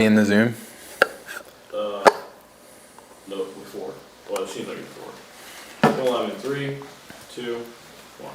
In the Zoom? No, before. Well, it seems like it's before. Pull them in 3, 2, 1.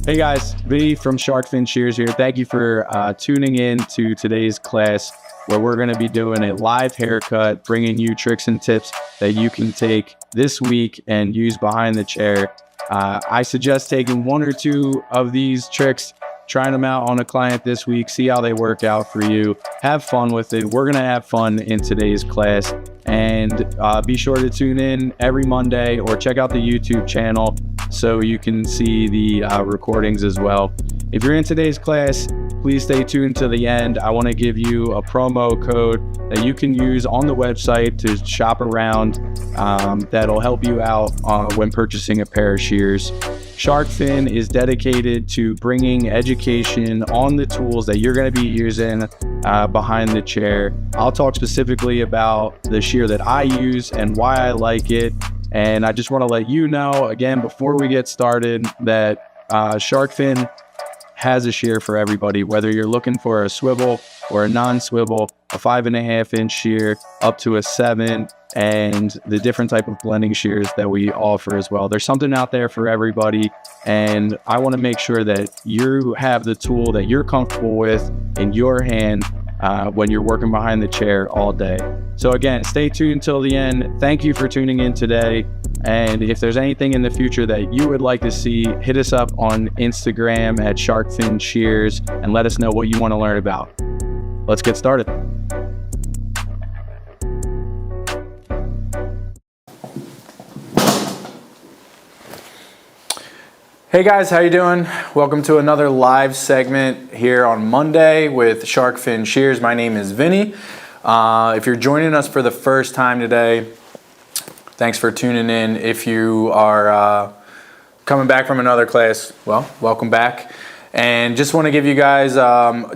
Hey guys, V from Shark Fin Shears here. Thank you for tuning in to today's class where we're going to be doing a live haircut, bringing you tricks and tips that you can take this week and use behind the chair. I suggest taking 1 or 2 of these tricks, trying them out on a client this week, see how they work out for you. Have fun with it. We're going to have fun in today's class. And be sure to tune in every Monday or check out the YouTube channel so you can see the recordings as well. If you're in today's class, please stay tuned to the end. I want to give you a promo code that you can use on the website to shop around that'll help you out when purchasing a pair of shears. Shark Fin is dedicated to bringing education on the tools that you're going to be using behind the chair. I'll talk specifically about the shear that I use and why I like it. And I just want to let you know, again, before we get started, that Shark Fin has a shear for everybody, whether you're looking for a swivel or a non-swivel, a 5.5-inch shear up to a 7, and the different type of blending shears that we offer as well. There's something out there for everybody, and I want to make sure that you have the tool that you're comfortable with in your hand when you're working behind the chair all day. So again, stay tuned until the end. Thank you for tuning in today. And if there's anything in the future that you would like to see, hit us up on Instagram at Shark Fin Shears and let us know what you want to learn about. Let's get started. Hey guys, how you doing? Welcome to another live segment here on Monday with Shark Fin Shears. My name is Vinny. If you're joining us for the first time today, thanks for tuning in. If you are coming back from another class, well, welcome back. And just want to give you guys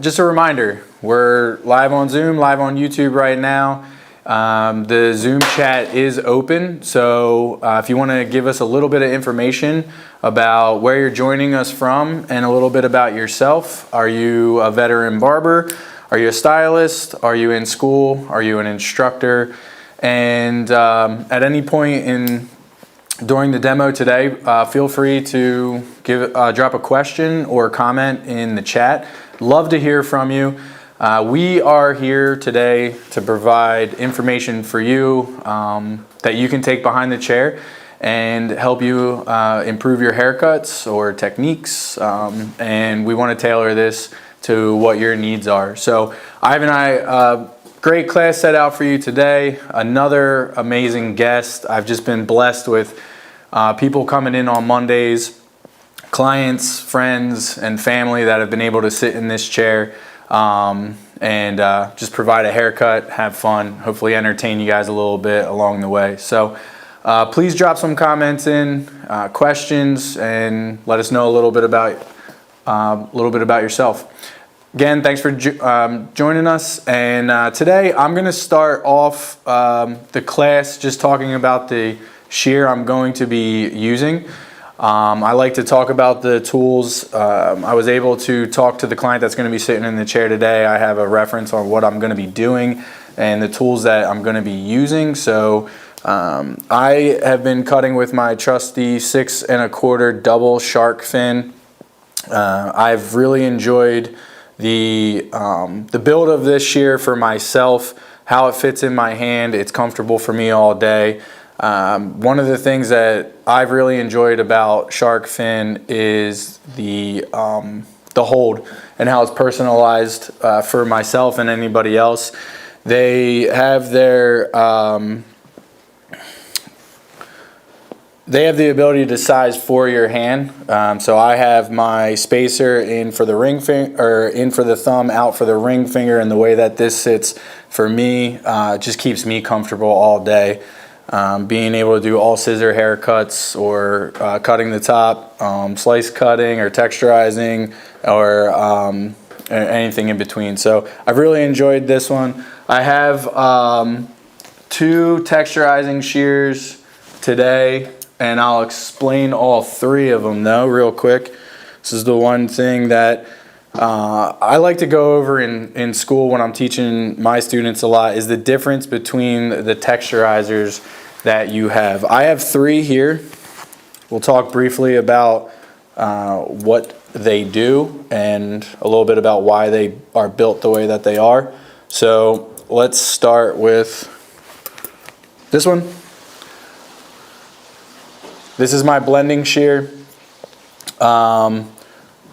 just a reminder, we're live on Zoom, live on YouTube right now. The Zoom chat is open, so if you want to give us a little bit of information about where you're joining us from and a little bit about yourself. Are you a veteran barber? Are you a stylist? Are you in school? Are you an instructor? And at any point during the demo today, feel free to drop a question or comment in the chat. Love to hear from you. We are here today to provide information for you that you can take behind the chair and help you improve your haircuts or techniques. And we want to tailor this to what your needs are. So Ivan and I, great class set out for you today. Another amazing guest. I've just been blessed with people coming in on Mondays, clients, friends, and family that have been able to sit in this chair and just provide a haircut, have fun, hopefully entertain you guys a little bit along the way. So please drop some comments in, questions, and let us know a little bit about yourself. Again, thanks for joining us. And today I'm going to start off the class just talking about the shear I'm going to be using. I like to talk about the tools. I was able to talk to the client that's going to be sitting in the chair today. I have a reference on what I'm going to be doing and the tools that I'm going to be using. So I have been cutting with my trusty 6 1/4 double Shark Fin. I've really enjoyed the build of this shear for myself, how it fits in my hand. It's comfortable for me all day. One of the things that I've really enjoyed about Shark Fin is the hold and how it's personalized for myself and anybody else. They have their They have the ability to size for your hand. So I have my spacer in for the ring finger, or in for the thumb, out for the ring finger, and the way that this sits for me just keeps me comfortable all day. Being able to do all scissor haircuts or cutting the top, slice cutting or texturizing, or anything in between. So I've really enjoyed this one. I have 2 texturizing shears today, and I'll explain all 3 of them though real quick. This is the one thing that I like to go over in school when I'm teaching my students a lot, is the difference between the texturizers that you have. I have 3 here. We'll talk briefly about what they do and a little bit about why they are built the way that they are. So let's start with this one. This is my blending shear.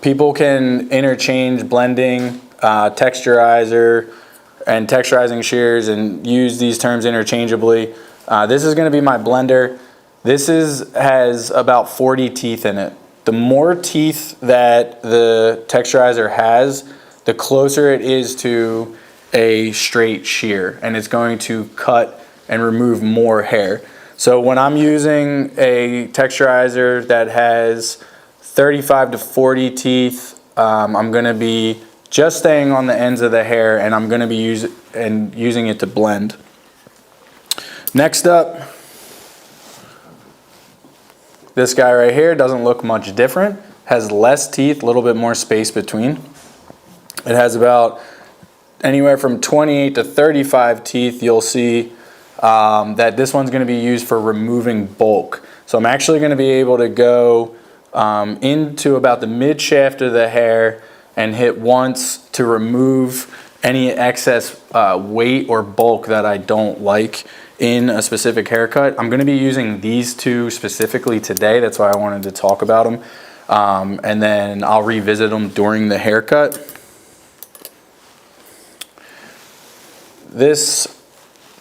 People can interchange blending, texturizer, and texturizing shears and use these terms interchangeably. This is going to be my blender. This has about 40 teeth in it. The more teeth that the texturizer has, the closer it is to a straight shear, and it's going to cut and remove more hair. So when I'm using a texturizer that has 35 to 40 teeth, I'm going to be just staying on the ends of the hair, and I'm going to be using it to blend. Next up, this guy right here doesn't look much different. Has less teeth, a little bit more space between. It has about anywhere from 28 to 35 teeth. You'll see that this one's going to be used for removing bulk. So I'm actually going to be able to go into about the mid shaft of the hair and hit once to remove any excess weight or bulk that I don't like in a specific haircut. I'm going to be using these 2 specifically today. That's why I wanted to talk about them. And then I'll revisit them during the haircut. This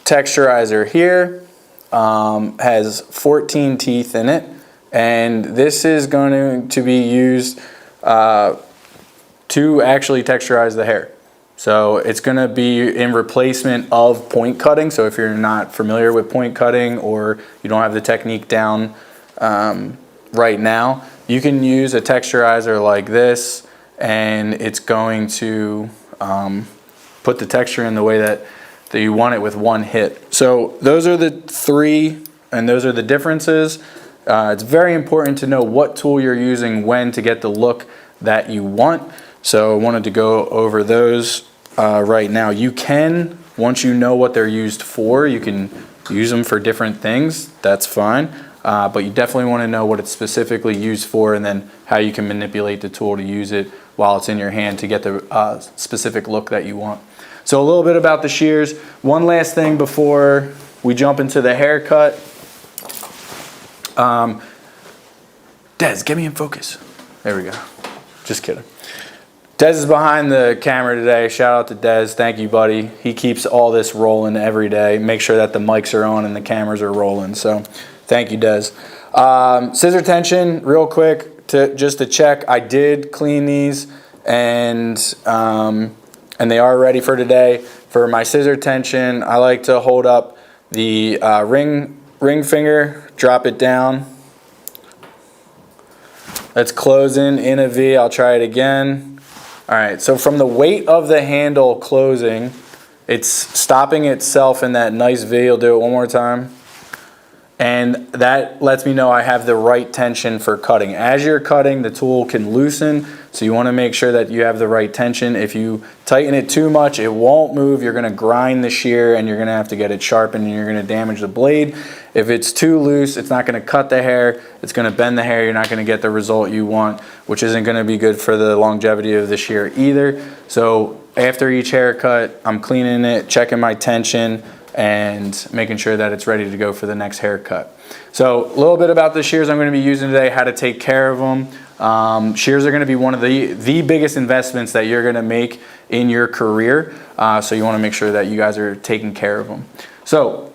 texturizer here has 14 teeth in it. And this is going to be used to actually texturize the hair. So it's going to be in replacement of point cutting. So if you're not familiar with point cutting or you don't have the technique down right now, you can use a texturizer like this, and it's going to put the texture in the way that you want it with one hit. So those are the 3, and those are the differences. It's very important to know what tool you're using when to get the look that you want. So I wanted to go over those right now. You can, once you know what they're used for, you can use them for different things. That's fine. But you definitely want to know what it's specifically used for, and then how you can manipulate the tool to use it while it's in your hand to get the specific look that you want. So a little bit about the shears. One last thing before we jump into the haircut. Des, get me in focus. There we go. Just kidding. Des is behind the camera today. Shout out to Des. Thank you, buddy. He keeps all this rolling every day. Make sure that the mics are on and the cameras are rolling. So thank you, Des. Scissor tension, real quick, just to check. I did clean these, and they are ready for today. For my scissor tension, I like to hold up the ring finger, drop it down. Let's close in a V. I'll try it again. All right, so from the weight of the handle closing, it's stopping itself in that nice V. I'll do it one more time. And that lets me know I have the right tension for cutting. As you're cutting, the tool can loosen, so you want to make sure that you have the right tension. If you tighten it too much, it won't move. You're going to grind the shear, and you're going to have to get it sharpened, and you're going to damage the blade. If it's too loose, it's not going to cut the hair. It's going to bend the hair. You're not going to get the result you want, which isn't going to be good for the longevity of the shear either. So after each haircut, I'm cleaning it, checking my tension, and making sure that it's ready to go for the next haircut. So a little bit about the shears I'm going to be using today, how to take care of them. Shears are going to be one of the biggest investments that you're going to make in your career. So you want to make sure that you guys are taking care of them. So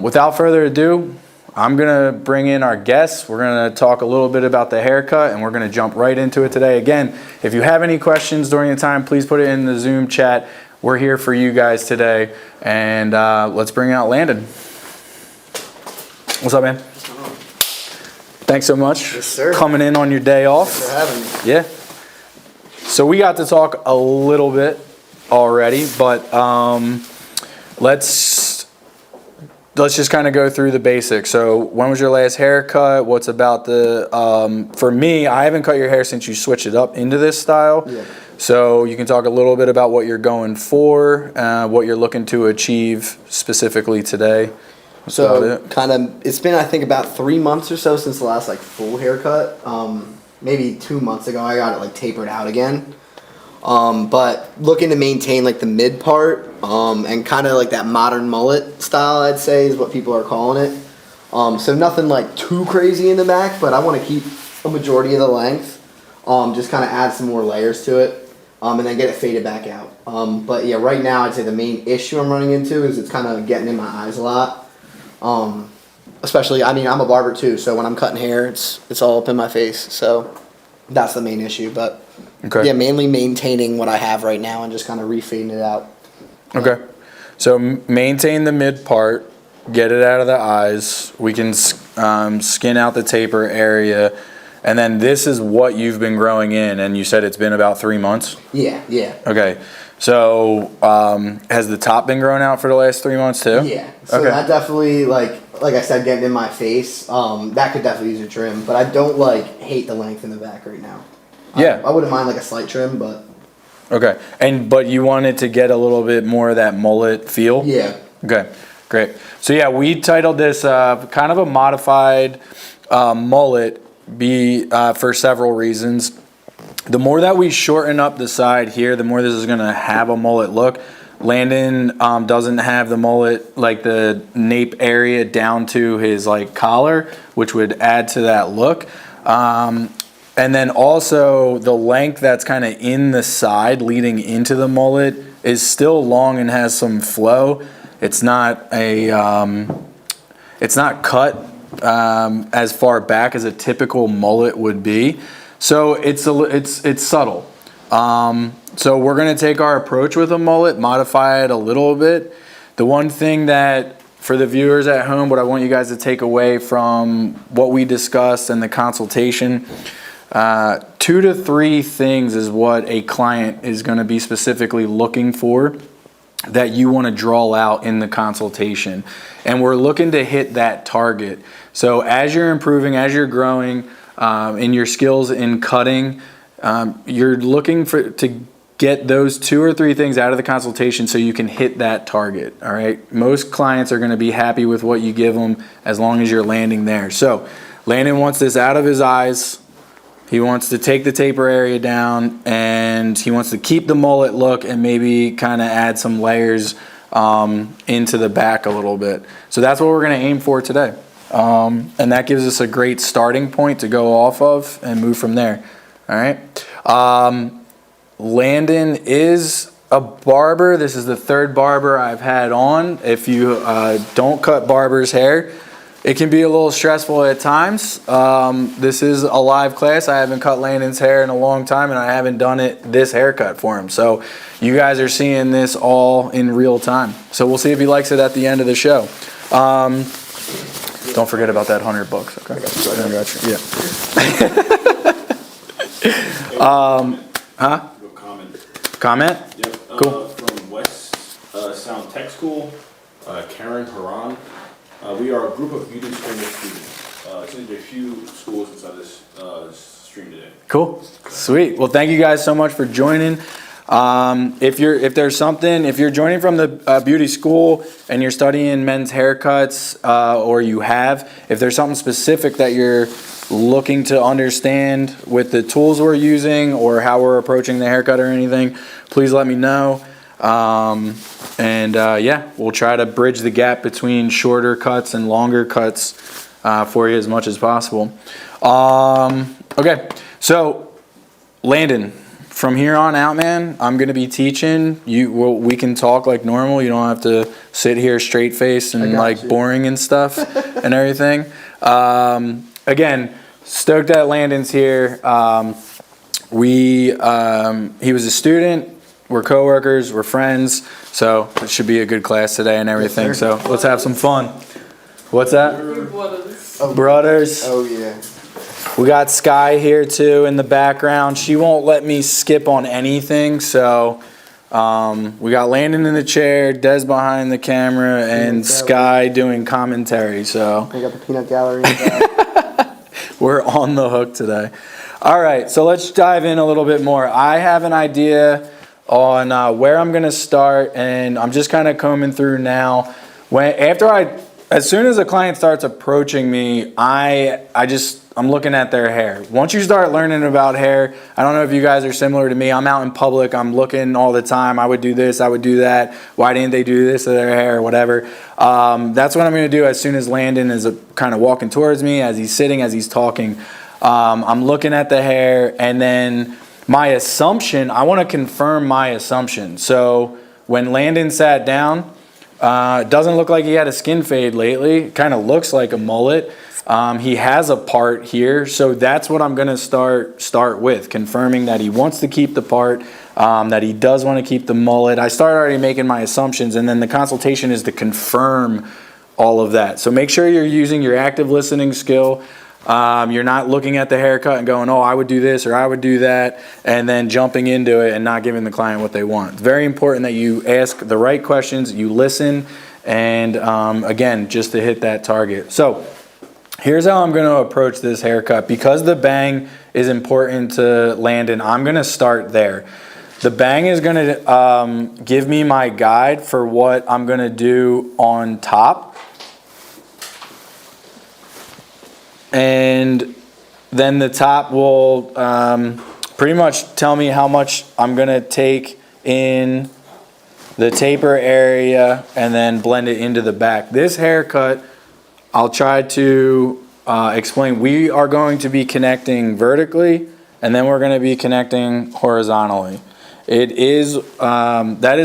without further ado, I'm going to bring in our guests. We're going to talk a little bit about the haircut, and we're going to jump right into it today. Again, if you have any questions during the time, please put it in the Zoom chat. We're here for you guys today, and let's bring out Landon. What's up, man? Thanks so much. Yes, sir. Coming in on your day off. Thanks for having me. Yeah. So we got to talk a little bit already, but let's let's just kind of go through the basics. So when was your last haircut? What's about the, for me, I haven't cut your hair since you switched it up into this style. Yeah. So you can talk a little bit about what you're going for, what you're looking to achieve specifically today. That's about So it. kind of, it's been I think about 3 months or so since the last like full haircut. Maybe 2 months ago I got it like tapered out again. But looking to maintain like the mid part, and kind of like that modern mullet style, I'd say is what people are calling it. So nothing like too crazy in the back, but I want to keep a majority of the length. Just kind of add some more layers to it, and then get it faded back out. But yeah, right now I'd say the main issue I'm running into is it's kind of getting in my eyes a lot. Especially, I mean, I'm a barber too, so when I'm cutting hair, it's all up in my face. So that's the main issue. But Okay. yeah, mainly maintaining what I have right now and just kind of refading it out. Okay. So maintain the mid part, get it out of the eyes. We can skin out the taper area. And then this is what you've been growing in. And you said it's been about 3 months? Yeah, yeah. Okay. So has the top been growing out for the last 3 months too? Yeah. So Okay. that definitely, like I said, getting in my face, that could definitely use a trim. But I don't hate the length in the back right now. Yeah. I wouldn't mind like a slight trim, but Okay. But you wanted to get a little bit more of that mullet feel? yeah. Okay, great. So yeah, we titled this kind of a modified mullet for several reasons. The more that we shorten up the side here, the more this is gonna have a mullet look. Landon doesn't have the mullet, like the nape area down to his like collar, which would add to that look. And then also the length that's kind of in the side leading into the mullet is still long and has some flow. It's not it's not cut as far back as a typical mullet would be. So it's subtle. So we're gonna take our approach with a mullet, modify it a little bit. The one thing that for the viewers at home, what I want you guys to take away from what we discussed and the consultation, 2 to 3 things is what a client is going to be specifically looking for that you want to draw out in the consultation. And we're looking to hit that target. So as you're improving, as you're growing in your skills in cutting, you're looking to get those 2 or 3 things out of the consultation so you can hit that target. All right. Most clients are going to be happy with what you give them as long as you're landing there. So Landon wants this out of his eyes. He wants to take the taper area down, and he wants to keep the mullet look and maybe kind of add some layers into the back a little bit. So that's what we're going to aim for today. And that gives us a great starting point to go off of and move from there. All right. Landon is a barber. This is the 3rd barber I've had on. If you don't cut barbers' hair, it can be a little stressful at times. This is a live class. I haven't cut Landon's hair in a long time, and I haven't done this haircut for him. So you guys are seeing this all in real time. So we'll see if he likes it at the end of the show. Don't forget about that $100. Okay. I got you. Yeah. Huh? Comment? Yep. Cool. From West Sound Tech School, Karen Haran. We are a group of beauty streamer students. It's a few schools inside this stream today. Cool. Sweet. Well, thank you guys so much for joining. If you're joining from the beauty school and you're studying men's haircuts, or if there's something specific that you're looking to understand with the tools we're using or how we're approaching the haircut or anything, please let me know. We'll try to bridge the gap between shorter cuts and longer cuts for you as much as possible. Okay, so Landon, from here on out, man, I'm gonna be teaching you. We can talk like normal. You don't have to sit here straight faced and like boring and stuff and everything. Again, stoked that Landon's here. He was a student. We're coworkers, we're friends, so it should be a good class today and everything. Yes, so let's have some fun. What's that? Brothers. Oh yeah. We got Sky here too in the background. She won't let me skip on anything, so We got Landon in the chair, Des behind the camera, and Sky doing commentary. So I got the peanut gallery in the back. we're on the hook today. All right, so let's dive in a little bit more. I have an idea on where I'm going to start, and I'm just kind of combing through now. As soon as a client starts approaching me, I'm looking at their hair. Once you start learning about hair, I don't know if you guys are similar to me. I'm out in public. I'm looking all the time. I would do this. I would do that. Why didn't they do this to their hair or whatever? That's what I'm going to do as soon as Landon is kind of walking towards me, as he's sitting, as he's talking. I'm looking at the hair, and then my assumption, I want to confirm my assumption. So when Landon sat down, it doesn't look like he had a skin fade lately. It kind of looks like a mullet. He has a part here, so that's what I'm going to start with, confirming that he wants to keep the part, that he does want to keep the mullet. I start already making my assumptions, and then the consultation is to confirm all of that. So make sure you're using your active listening skill. You're not looking at the haircut and going, oh, I would do this or I would do that, and then jumping into it and not giving the client what they want. It's very important that you ask the right questions, you listen, and again, just to hit that target. So here's how I'm going to approach this haircut. Because the bang is important to Landon, I'm going to start there. The bang is going to give me my guide for what I'm going to do on top. And then the top will pretty much tell me how much I'm going to take in the taper area and then blend it into the back. This haircut, I'll try to explain. We are going to be connecting vertically, and then we're going to be connecting horizontally. That is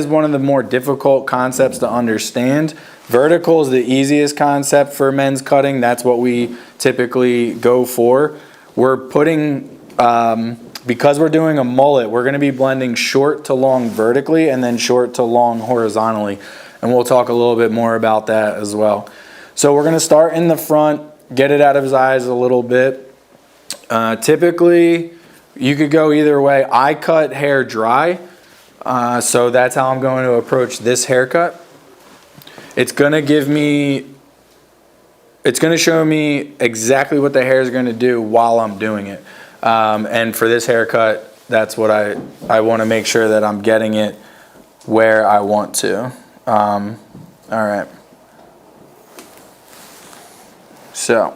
one of the more difficult concepts to understand. Vertical is the easiest concept for men's cutting. That's what we typically go for. We're putting, because we're doing a mullet, we're going to be blending short to long vertically and then short to long horizontally. And we'll talk a little bit more about that as well. So we're going to start in the front, get it out of his eyes a little bit. Typically, you could go either way. I cut hair dry, so that's how I'm going to approach this haircut. It's going to show me exactly what the hair is going to do while I'm doing it. And for this haircut, that's what I want to make sure that I'm getting it where I want to. All right. So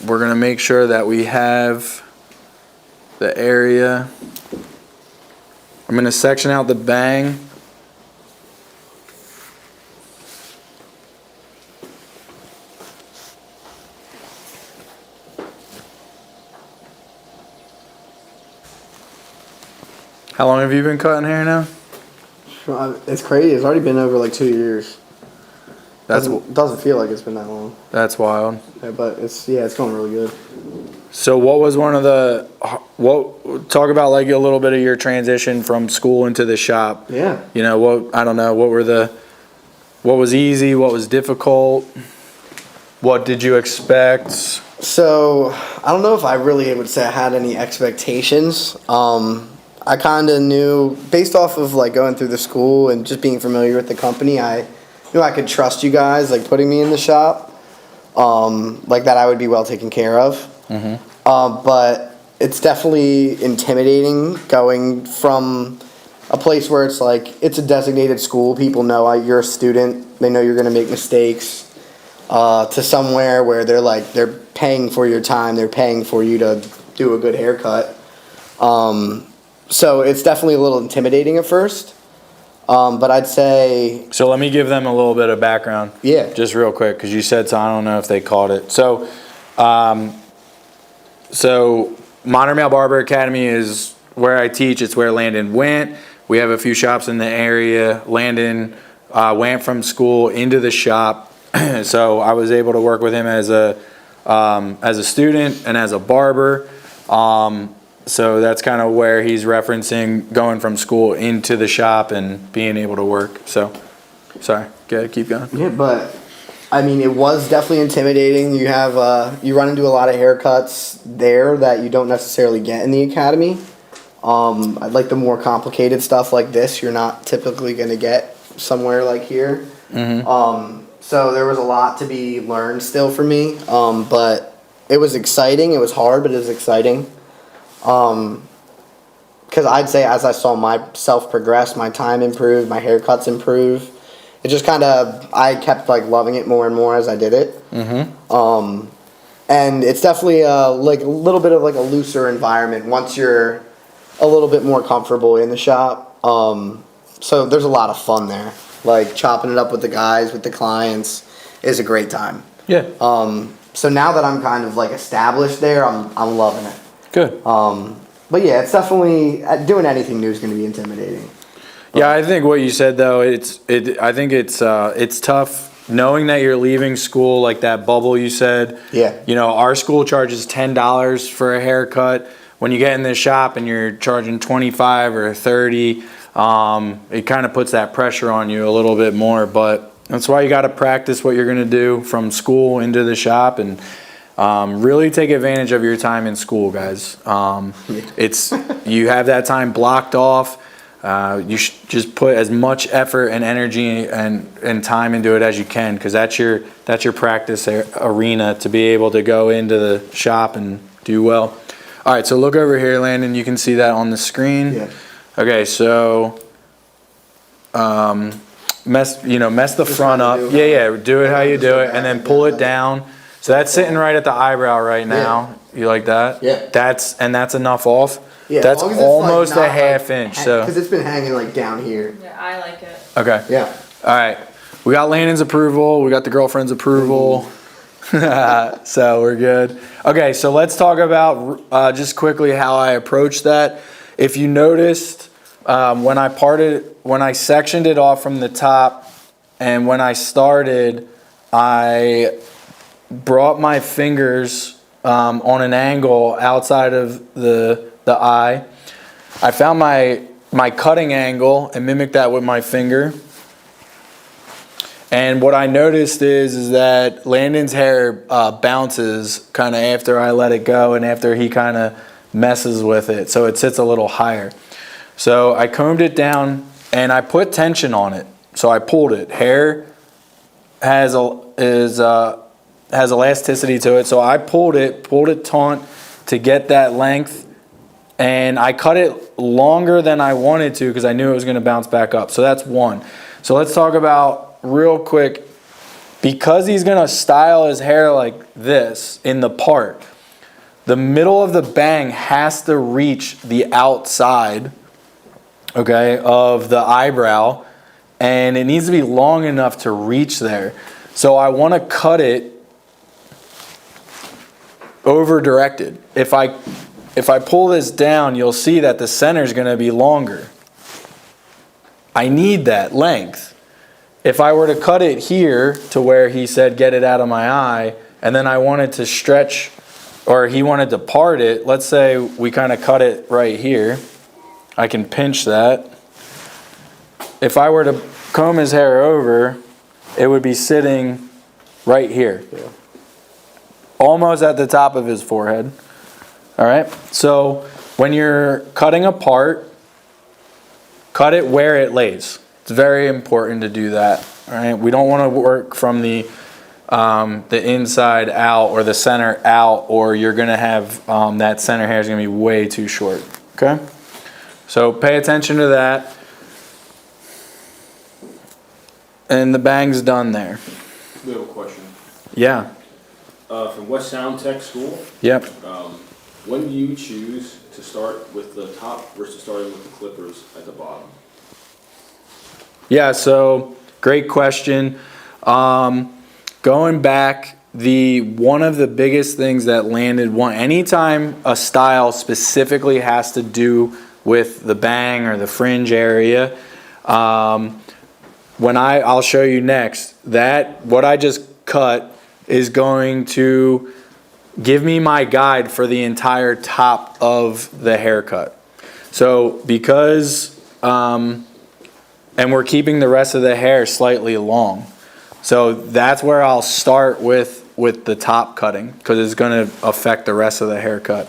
we're going to make sure that we have the area. I'm going to section out the bang. How long have you been cutting hair now? It's crazy. It's already been over like 2 years. Doesn't feel like it's been that long. That's wild. Yeah, but it's going really good. So what was talk about like a little bit of your transition from school into the shop. Yeah. You know, what was easy, what was difficult? What did you expect? So, I don't know if I really would say I had any expectations. I kind of knew, based off of like going through the school and just being familiar with the company, I knew I could trust you guys, like putting me in the shop, like that I would be well taken care of. Mm-hmm. But it's definitely intimidating going from a place where it's like, it's a designated school, people know you're a student, they know you're going to make mistakes, to somewhere where they're paying for your time, they're paying for you to do a good haircut. So it's definitely a little intimidating at first, but I'd say... So let me give them a little bit of background. Yeah. Just real quick, because you said so, I don't know if they caught it. So Modern Male Barber Academy is where I teach. It's where Landon went. We have a few shops in the area. Landon went from school into the shop, so I was able to work with him as a student and as a barber. So that's kind of where he's referencing going from school into the shop and being able to work. So, sorry, keep going. Yeah, but I mean, it was definitely intimidating. You have you run into a lot of haircuts there that you don't necessarily get in the academy. I like the more complicated stuff like this. You're not typically going to get somewhere like here. So there was a lot to be learned still for me. But it was exciting. It was hard, but it was exciting. Because I'd say as I saw myself progress, my time improved, my haircuts improve. It just kind of, I kept like loving it more and more as I did it. And it's definitely like a little bit of like a looser environment once you're a little bit more comfortable in the shop. So there's a lot of fun there. Like chopping it up with the guys, with the clients is a great time. Yeah. So now that I'm kind of like established there, I'm loving it. Good. But yeah, it's definitely doing anything new is going to be intimidating. Yeah, I think what you said though, I think it's tough knowing that you're leaving school, like that bubble you said. Yeah. You know, our school charges $10 for a haircut. When you get in the shop and you're charging 25 or 30, it kind of puts that pressure on you a little bit more. But that's why you got to practice what you're going to do from school into the shop and really take advantage of your time in school, guys. You have that time blocked off. You should just put as much effort and energy and time into it as you can, because that's your practice arena to be able to go into the shop and do well. All right, so look over here, Landon. You can see that on the screen. Yeah. Okay, so mess the front up. Yeah, do it how you do it, and then pull it down. So that's sitting right at the eyebrow right now. Yeah. You like that? Yeah. That's enough off. Yeah, That's as long as it's, almost like, a half inch. So because it's been hanging like down here. Yeah, I like it. okay. Yeah. All right. We got Landon's approval. We got the girlfriend's approval. So we're good. Okay, so let's talk about just quickly how I approached that. If you noticed, when I sectioned it off from the top, and when I started, I brought my fingers on an angle outside of the eye. I found my cutting angle and mimicked that with my finger. And what I noticed is that Landon's hair bounces kind of after I let it go and after he kind of messes with it. So it sits a little higher. So I combed it down and I put tension on it. So I pulled it. Hair has elasticity to it. So I pulled it taut to get that length. And I cut it longer than I wanted to because I knew it was going to bounce back up. So that's one. So let's talk about real quick, because he's going to style his hair like this in the part, the middle of the bang has to reach the outside, okay, of the eyebrow, and it needs to be long enough to reach there. So I want to cut it over directed. If I pull this down, you'll see that the center is going to be longer. I need that length. If I were to cut it here to where he said get it out of my eye, and then I wanted to stretch, or he wanted to part it, let's say we kind of cut it right here. I can pinch that. If I were to comb his hair over, it would be sitting right here. Yeah. Almost at the top of his forehead. All right, so when you're cutting a part, cut it where it lays. It's very important to do that. All right, we don't want to work from the inside out or the center out, or you're going to have that center hair is going to be way too short. Okay, so pay attention to that. And the bang's done there. We have a question. Yeah. From West Sound Tech School. Yep. When do you choose to start with the top versus starting with the clippers at the bottom? Yeah, so great question. Going back, one of the biggest things that Landon anytime a style specifically has to do with the bang or the fringe area, I'll show you next, that what I just cut is going to give me my guide for the entire top of the haircut. So because, and we're keeping the rest of the hair slightly long. So that's where I'll start with the top cutting, because it's going to affect the rest of the haircut.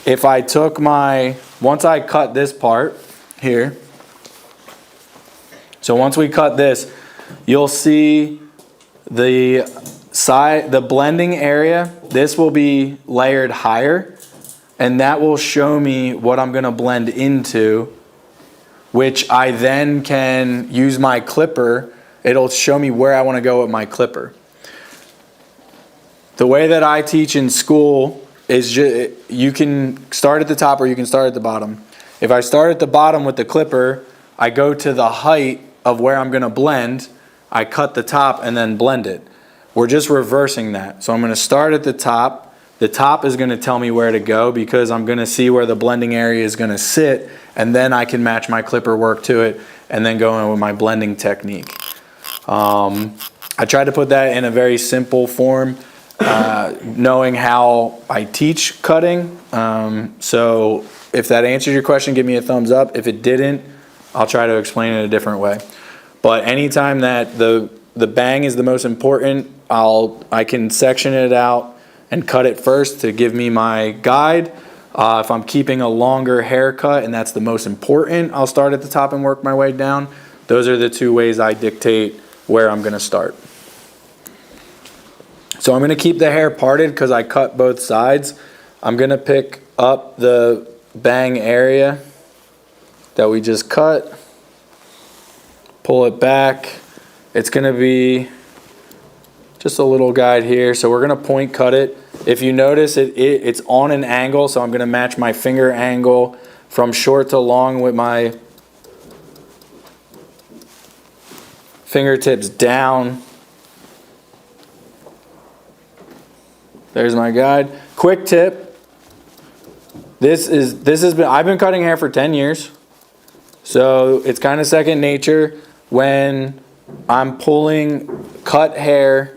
If I took once I cut this part here, so once we cut this, you'll see the blending area, this will be layered higher, and that will show me what I'm going to blend into, which I then can use my clipper. It'll show me where I want to go with my clipper. The way that I teach in school is you can start at the top or you can start at the bottom. If I start at the bottom with the clipper, I go to the height of where I'm going to blend, I cut the top and then blend it. We're just reversing that. So I'm going to start at the top. The top is going to tell me where to go because I'm going to see where the blending area is going to sit, and then I can match my clipper work to it and then go in with my blending technique. I tried to put that in a very simple form, knowing how I teach cutting. So if that answers your question, give me a thumbs up. If it didn't, I'll try to explain it a different way. But anytime that the bang is the most important, I can section it out and cut it first to give me my guide. If I'm keeping a longer haircut and that's the most important, I'll start at the top and work my way down. Those are the two ways I dictate where I'm going to start. So I'm going to keep the hair parted because I cut both sides. I'm going to pick up the bang area that we just cut, pull it back. It's going to be just a little guide here. So we're going to point cut it. If you notice, it's on an angle, so I'm going to match my finger angle from short to long with my fingertips down. There's my guide. Quick tip. I've been cutting hair for 10 years. So it's kind of second nature when I'm pulling cut hair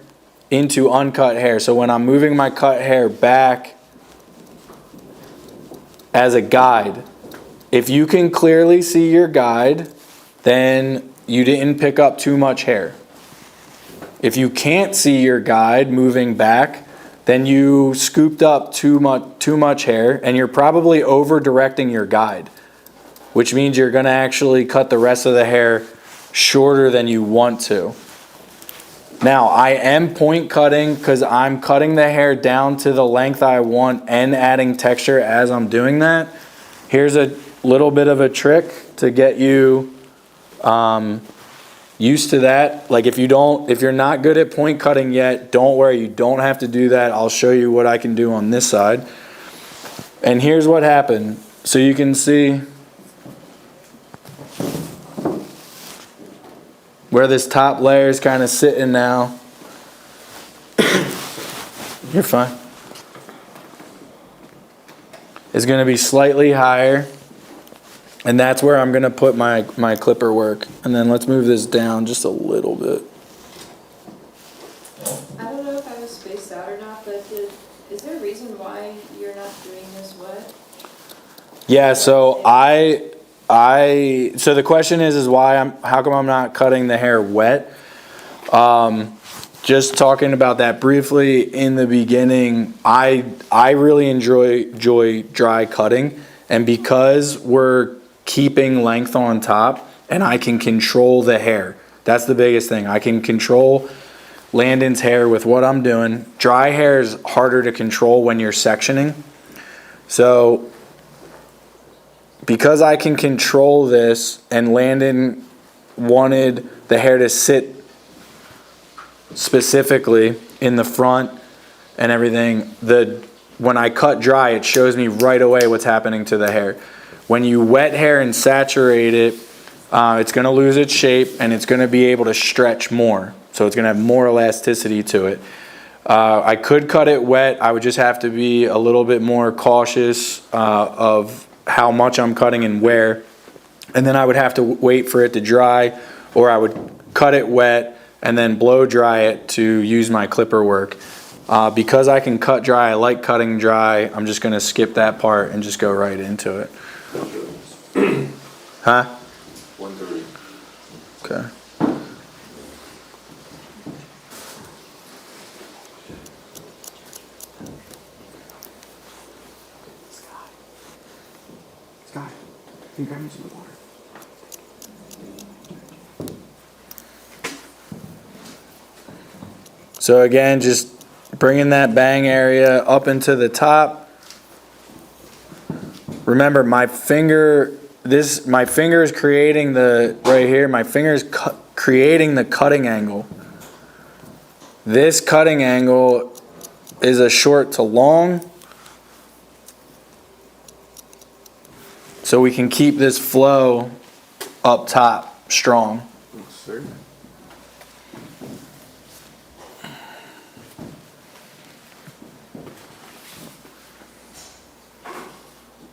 into uncut hair. So when I'm moving my cut hair back as a guide, if you can clearly see your guide, then you didn't pick up too much hair. If you can't see your guide moving back, then you scooped up too much hair, and you're probably over directing your guide, which means you're going to actually cut the rest of the hair shorter than you want to. Now, I am point cutting because I'm cutting the hair down to the length I want and adding texture as I'm doing that. Here's a little bit of a trick to get you used to that. Like if you're not good at point cutting yet, don't worry, you don't have to do that. I'll show you what I can do on this side. And here's what happened. So you can see where this top layer is kind of sitting now. You're fine. It's going to be slightly higher. And that's where I'm going to put my clipper work. And then let's move this down just a little bit. I don't know if I was spaced out or not, but is there a reason why you're not doing this wet? Yeah, so so the question is how come I'm not cutting the hair wet? Just talking about that briefly in the beginning, I really enjoy dry cutting, and because we're keeping length on top and I can control the hair. That's the biggest thing. I can control Landon's hair with what I'm doing. Dry hair is harder to control when you're sectioning. So because I can control this, and Landon wanted the hair to sit specifically in the front and everything, when I cut dry, it shows me right away what's happening to the hair. When you wet hair and saturate it, it's going to lose its shape and it's going to be able to stretch more. So it's going to have more elasticity to it. I could cut it wet. I would just have to be a little bit more cautious of how much I'm cutting and where. And then I would have to wait for it to dry, or I would cut it wet and then blow dry it to use my clipper work. Because I can cut dry, I like cutting dry, I'm just going to skip that part and just go right into it. Huh? 130. Okay. Can you grab me some water? So again, just bringing that bang area up into the top. Remember, my finger is creating right here, my finger is creating the cutting angle. This cutting angle is a short to long. So we can keep this flow up top strong. Yes, sir.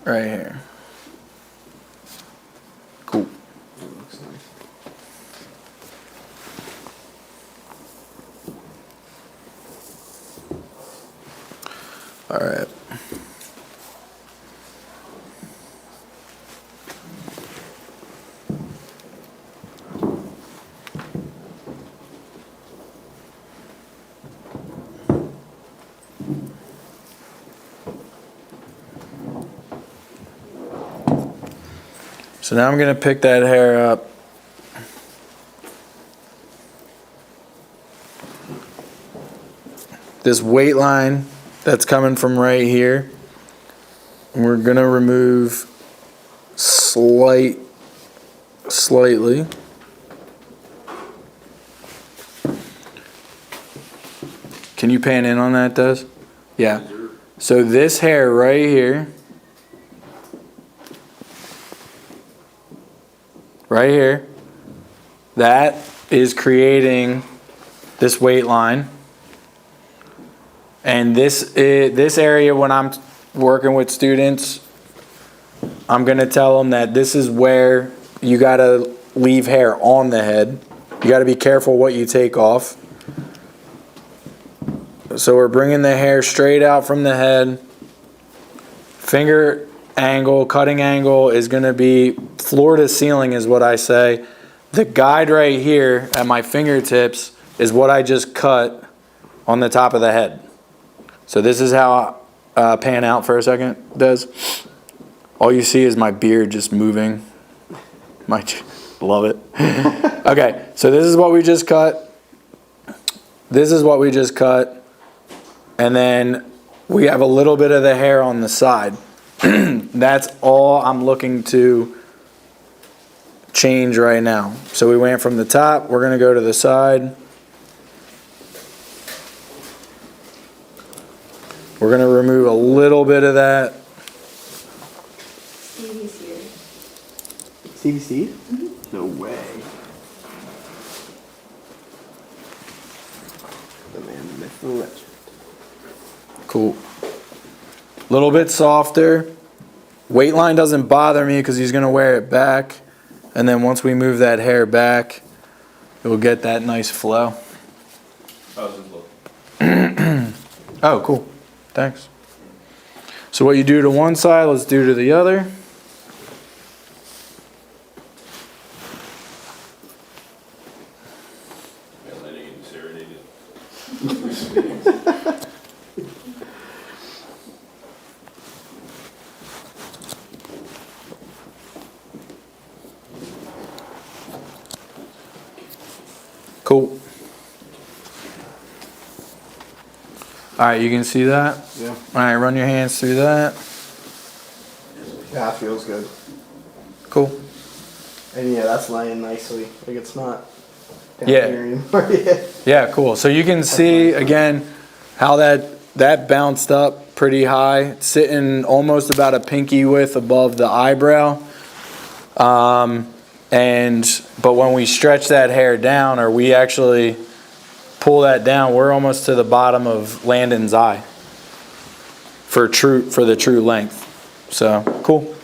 Right here. Cool. That looks nice. All right. So now I'm going to pick that hair up. This weight line that's coming from right here, we're going to remove slightly. Can you pan in on that, Des? Yeah. So this hair right here, that is creating this weight line. And this area, when I'm working with students, I'm going to tell them that this is where you got to leave hair on the head. You got to be careful what you take off. So we're bringing the hair straight out from the head. Finger angle, cutting angle is going to be floor to ceiling is what I say. The guide right here at my fingertips is what I just cut on the top of the head. So this is how I pan out for a second, Des. All you see is my beard just moving. Love it. Okay, so this is what we just cut. This is what we just cut. And then we have a little bit of the hair on the side. That's all I'm looking to change right now. So we went from the top, we're going to go to the side. We're going to remove a little bit of that. Stevie's here. CBC? No way. The man, the myth, the legend. Cool. A little bit softer. Weight line doesn't bother me because he's going to wear it back. And then once we move that hair back, it will get that nice flow. How's his look? Oh, cool. Thanks. So what you do to one side, let's do to the other. Yeah, Landon getting serenaded. Cool. All right, you can see that? Yeah. All right, run your hands through that. Yeah, it feels good. Cool. And yeah, that's laying nicely. Like it's not down Yeah. here anymore. Yeah. Yeah, cool. So you can see again how that bounced up pretty high, it's sitting almost about a pinky width above the eyebrow. But when we stretch that hair down, or we actually pull that down, we're almost to the bottom of Landon's eye for the true length. So cool.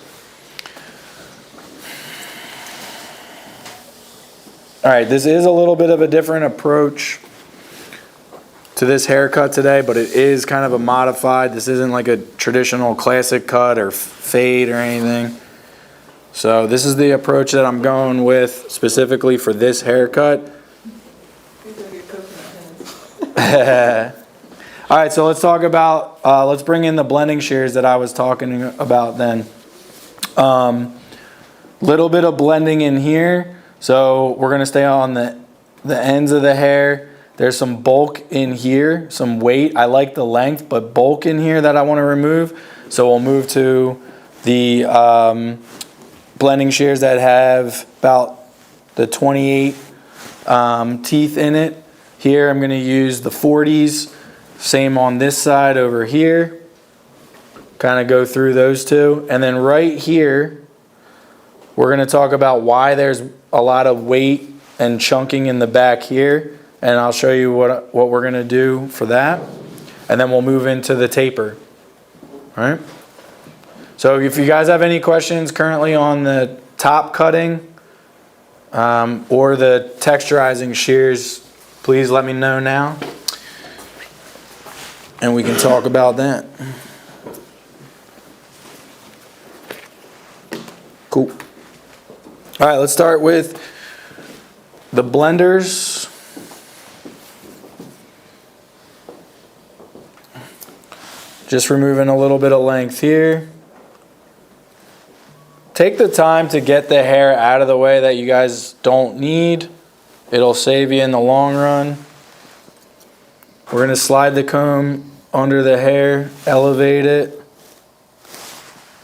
All right, this is a little bit of a different approach to this haircut today, but it is kind of a modified. This isn't like a traditional classic cut or fade or anything. So this is the approach that I'm going with specifically for this haircut. All right, so let's talk about, let's bring in the blending shears that I was talking about then. Little bit of blending in here. So we're gonna stay on the ends of the hair. There's some bulk in here, some weight. I like the length, but bulk in here that I wanna remove. So we'll move to the blending shears that have about the 28 teeth in it. Here I'm gonna use the 40s. Same on this side over here. Kind of go through those two. And then right here, we're gonna talk about why there's a lot of weight and chunking in the back here. And I'll show you what we're gonna do for that. And then we'll move into the taper, all right? So if you guys have any questions currently on the top cutting or the texturizing shears, please let me know now. And we can talk about that. Cool. All right, let's start with the blenders. Just removing a little bit of length here. Take the time to get the hair out of the way that you guys don't need. It'll save you in the long run. We're gonna slide the comb under the hair, elevate it.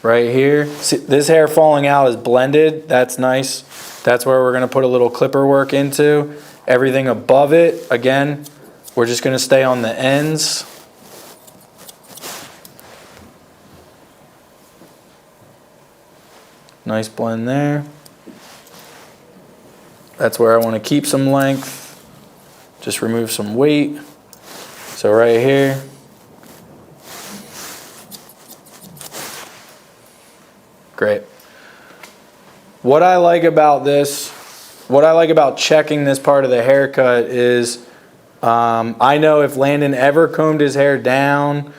Right here. See, this hair falling out is blended. That's nice. That's where we're gonna put a little clipper work into. Everything above it, again, we're just gonna stay on the ends. Nice blend there. That's where I wanna keep some length. Just remove some weight. So right here. Great. What I like about this, what I like about checking this part of the haircut is I know if Landon ever combed his hair down,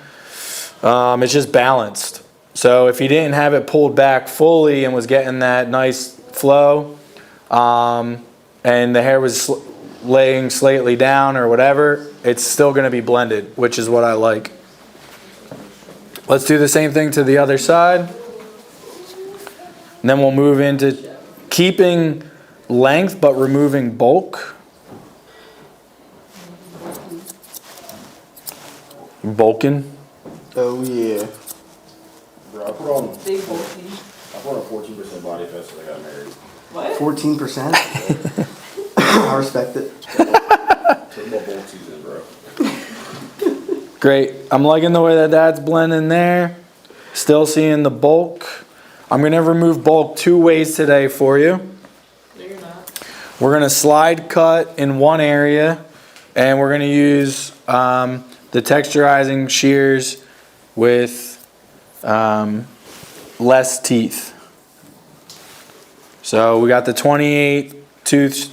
it's just balanced. So if he didn't have it pulled back fully and was getting that nice flow, and the hair was laying slightly down or whatever, it's still going to be blended, which is what I like. Let's do the same thing to the other side. And then we'll move into keeping length but removing bulk. Bulking. Oh yeah. Bro, I put on Big bulky. 14% body fat since I got married. What? 14%. I respect it. Took more bulk season, bro. Great. I'm liking the way that that's blending there. Still seeing the bulk. I'm going to remove bulk 2 ways today for you. No, you're not. We're going to slide cut in one area, and we're going to use the texturizing shears with less teeth. So we got the 28 tooth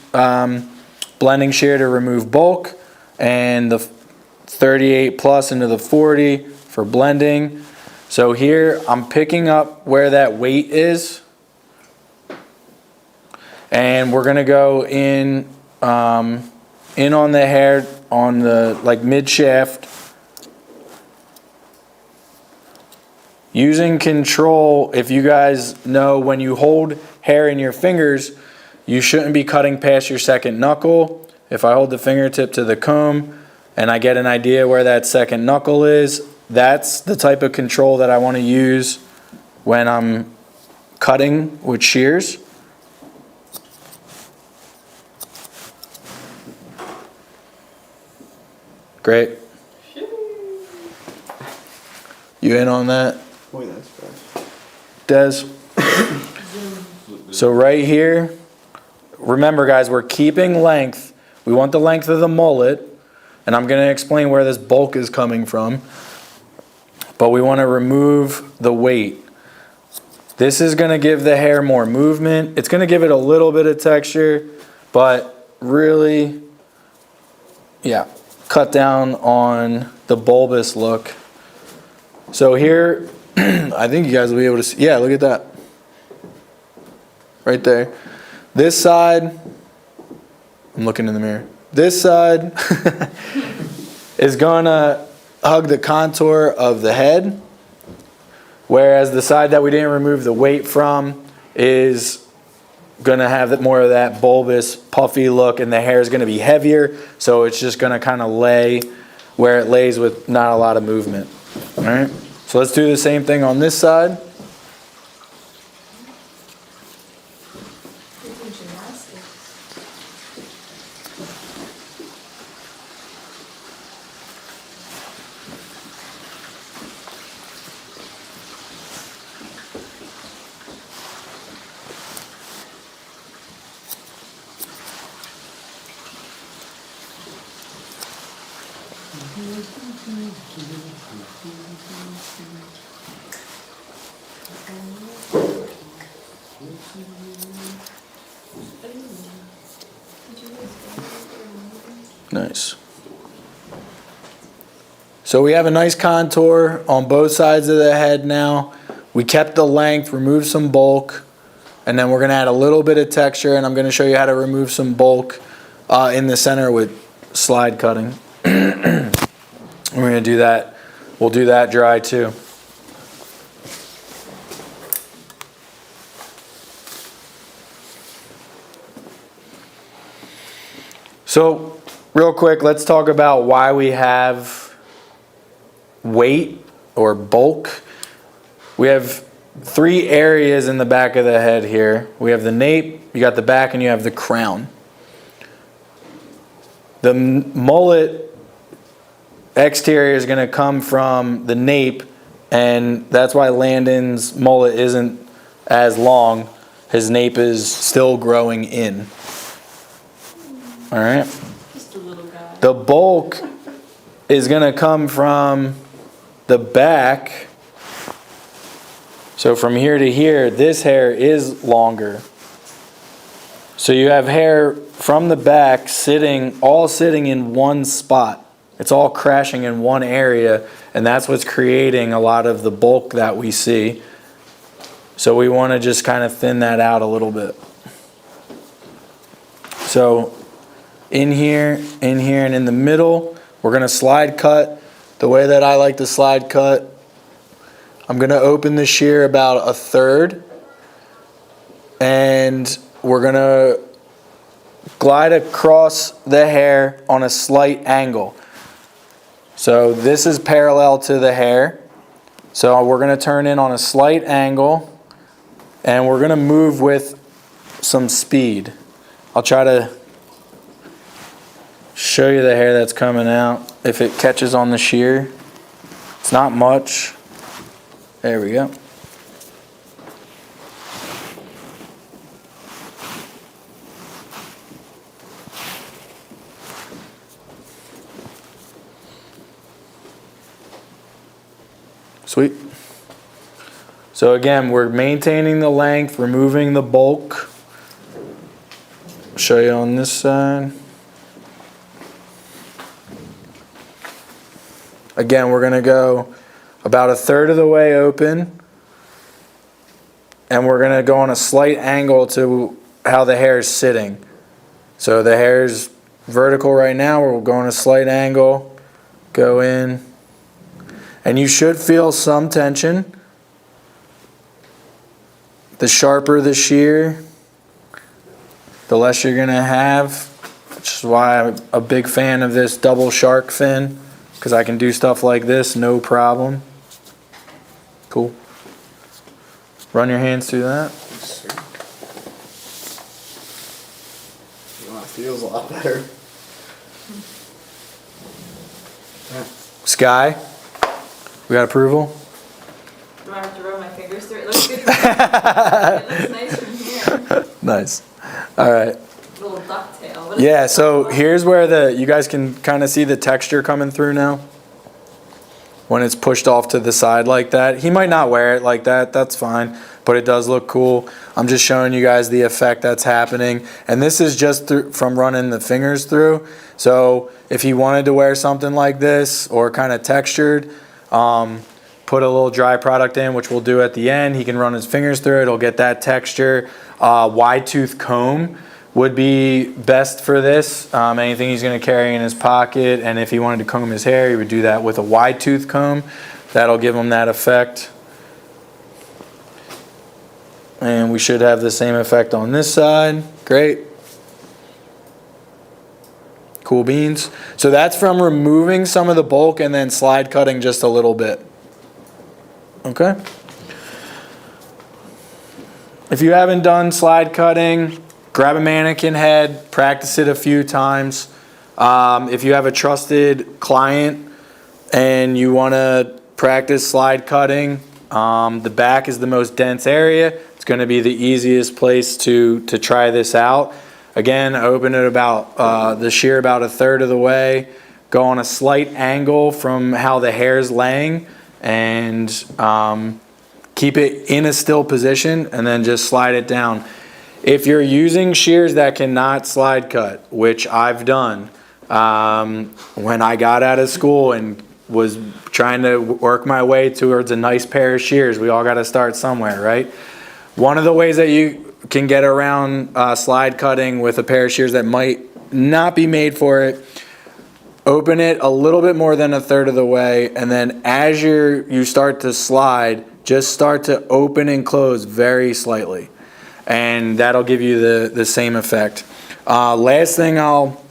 blending shear to remove bulk, and the 38 plus into the 40 for blending. So here I'm picking up where that weight is, and we're gonna go in on the hair on the like mid shaft, using control. If you guys know, when you hold hair in your fingers, you shouldn't be cutting past your second knuckle. If I hold the fingertip to the comb and I get an idea where that second knuckle is, that's the type of control that I want to use when I'm cutting with shears. Great. You in on that, Boy, that's fresh. Des? So right here, remember guys, we're keeping length. We want the length of the mullet, and I'm going to explain where this bulk is coming from. But we want to remove the weight. This is going to give the hair more movement. It's going to give it a little bit of texture, but really, yeah, cut down on the bulbous look. So here, I think you guys will be able to see. Yeah, look at that. Right there. This side, I'm looking in the mirror. This side is going to hug the contour of the head, whereas the side that we didn't remove the weight from is gonna have more of that bulbous, puffy look, and the hair is gonna be heavier, so it's just gonna kind of lay where it lays with not a lot of movement. All right, so let's do the same thing on this side. Nice. So we have a nice contour on both sides of the head now. We kept the length, removed some bulk, and then we're gonna add a little bit of texture, and I'm gonna show you how to remove some bulk in the center with slide cutting. We're gonna do that. We'll do that dry too. So real quick, let's talk about why we have weight or bulk. We have 3 areas in the back of the head here. We have the nape, you got the back, and you have the crown. The mullet exterior is going to come from the nape, and that's why Landon's mullet isn't as long. His nape is still growing in. All right. Just a little guy. The bulk is going to come from the back. So from here to here, this hair is longer. So you have hair from the back all sitting in one spot. It's all crashing in one area, and that's what's creating a lot of the bulk that we see. So we want to just kind of thin that out a little bit. So in here, and in the middle, we're going to slide cut the way that I like to slide cut. I'm going to open the shear about 1/3, and we're going to glide across the hair on a slight angle. So this is parallel to the hair. So we're going to turn in on a slight angle, and we're going to move with some speed. I'll try to show you the hair that's coming out if it catches on the shear. It's not much. There we go. Sweet. So again, we're maintaining the length, removing the bulk. I'll show you on this side. Again, we're going to go about 1/3 of the way open, and we're going to go on a slight angle to how the hair is sitting. So the hair is vertical right now. We're going a slight angle, go in, and you should feel some tension. The sharper the shear, the less you're going to have, which is why I'm a big fan of this double shark fin, because I can do stuff like this no problem. Cool. Run your hands through that. Oh, it feels a lot better. Sky, we got approval? Do I have to run my fingers through it? It looks good. It looks nice from here. Nice. All right. Little ducktail. What is Yeah, that so called? here's where you guys can kind of see the texture coming through now. When it's pushed off to the side like that. He might not wear it like that, that's fine, but it does look cool. I'm just showing you guys the effect that's happening. And this is just from running the fingers through. So if he wanted to wear something like this or kind of textured, put a little dry product in, which we'll do at the end. He can run his fingers through it, it'll get that texture. Wide tooth comb would be best for this. Anything he's going to carry in his pocket, and if he wanted to comb his hair, he would do that with a wide tooth comb. That'll give him that effect. And we should have the same effect on this side. Great. Cool beans. So that's from removing some of the bulk and then slide cutting just a little bit. Okay. If you haven't done slide cutting, grab a mannequin head, practice it a few times. If you have a trusted client and you want to practice slide cutting, the back is the most dense area. It's going to be the easiest place to try this out. Again, open it about the shear about a third of the way. Go on a slight angle from how the hair is laying, and keep it in a still position, and then just slide it down. If you're using shears that cannot slide cut, which I've done when I got out of school and was trying to work my way towards a nice pair of shears, we all got to start somewhere, right? One of the ways that you can get around slide cutting with a pair of shears that might not be made for it, open it a little bit more than a third of the way, and then as you start to slide, just start to open and close very slightly, and that'll give you the same effect. Last thing I'll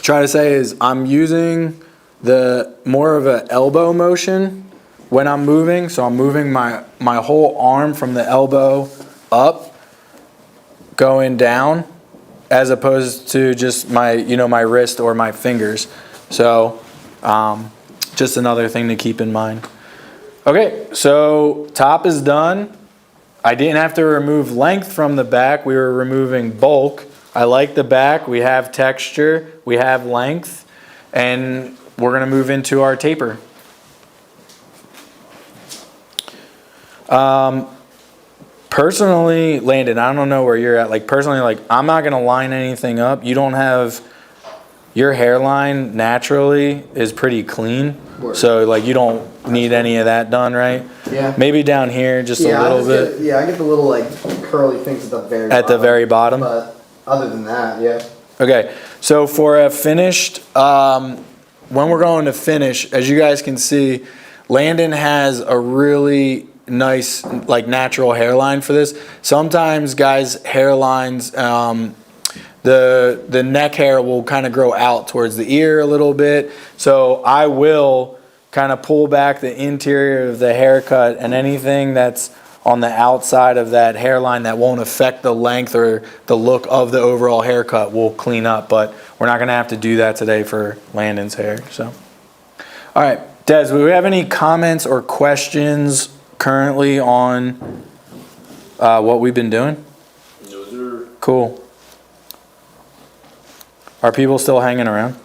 try to say is I'm using the more of an elbow motion when I'm moving, so I'm moving my whole arm from the elbow up, going down, as opposed to just my wrist or my fingers. So just another thing to keep in mind. Okay, so top is done. I didn't have to remove length from the back. We were removing bulk. I like the back. We have texture. We have length. And we're going to move into our taper. Personally, Landon, I don't know where you're at. Like, personally, like, I'm not going to line anything up. You don't have, your hairline naturally is pretty clean. Word. So, like, you don't need any of that done, right? Yeah. Maybe down here, just a little bit. I get the little, like, curly things at the very bottom. At the very bottom? But other than that, yeah. Okay, so for a finished, when we're going to finish, as you guys can see, Landon has a really nice, like, natural hairline for this. Sometimes guys' hairlines, the neck hair will kind of grow out towards the ear a little bit. So I will kind of pull back the interior of the haircut, and anything that's on the outside of that hairline that won't affect the length or the look of the overall haircut will clean up. But we're not going to have to do that today for Landon's hair. So, all right, Des, do we have any comments or questions currently on what we've been doing? No, sir. Cool. Are people still hanging around?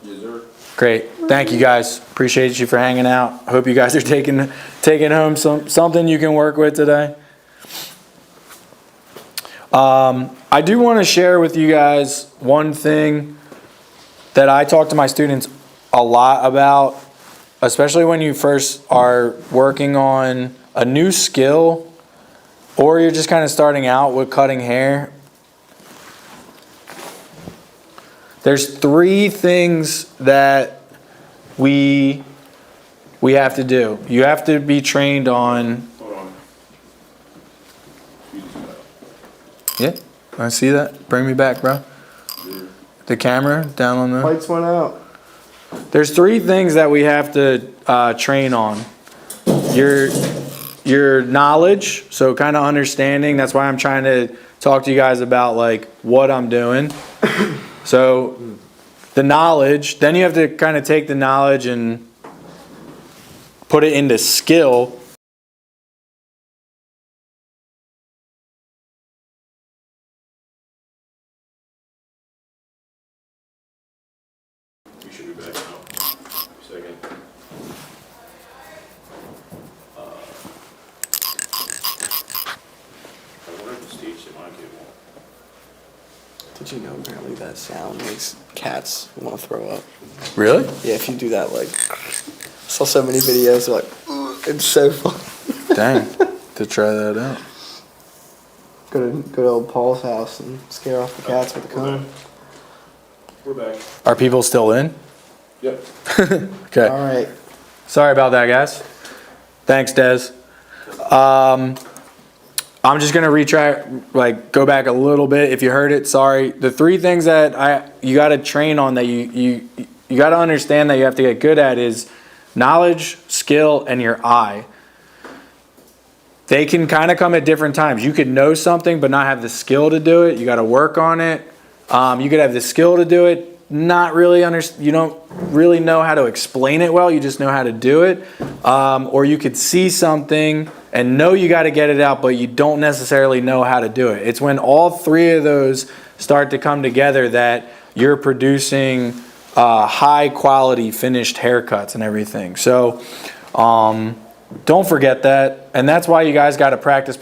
Yes, sir. Great. Thank you guys. Appreciate you for hanging out. Hope you guys are taking home something you can work with today. I do want to share with you guys one thing that I talk to my students a lot about, especially when you first are working on a new skill or you're just kind of starting out with cutting hair. There's 3 things that we have to do. You have to be trained on. Hold on. Yeah, I see that. Bring me back, bro. The camera down on the. Lights went out. There's 3 things that we have to train on. Your knowledge, so kind of understanding. That's why I'm trying to talk to you guys about, like, what I'm doing. So the knowledge, then you have to kind of take the knowledge and put it into skill. You should be back now. Second. I wonder if the stage is on cable. Did you know apparently that sound makes cats want to throw up? Really? Yeah, if you do that, like, I saw so many videos, like, it's so fun. Dang. To try that out. Go to old Paul's house and scare off the cats with a cone. We're back. Are people still in? Yep. Okay. All right. Sorry about that, guys. Thanks, Des. I'm just gonna retry, go back a little bit. If you heard it, sorry. The three things that you got to train on, that you got to understand, that you have to get good at, is knowledge, skill, and your eye. They can kind of come at different times. You could know something but not have the skill to do it. You got to work on it. You could have the skill to do it, not really you don't really know how to explain it well. You just know how to do it. Or you could see something and know you got to get it out, but you don't necessarily know how to do it. It's when all three of those start to come together that you're producing high quality finished haircuts and everything. So don't forget that. And that's why you guys got to practice.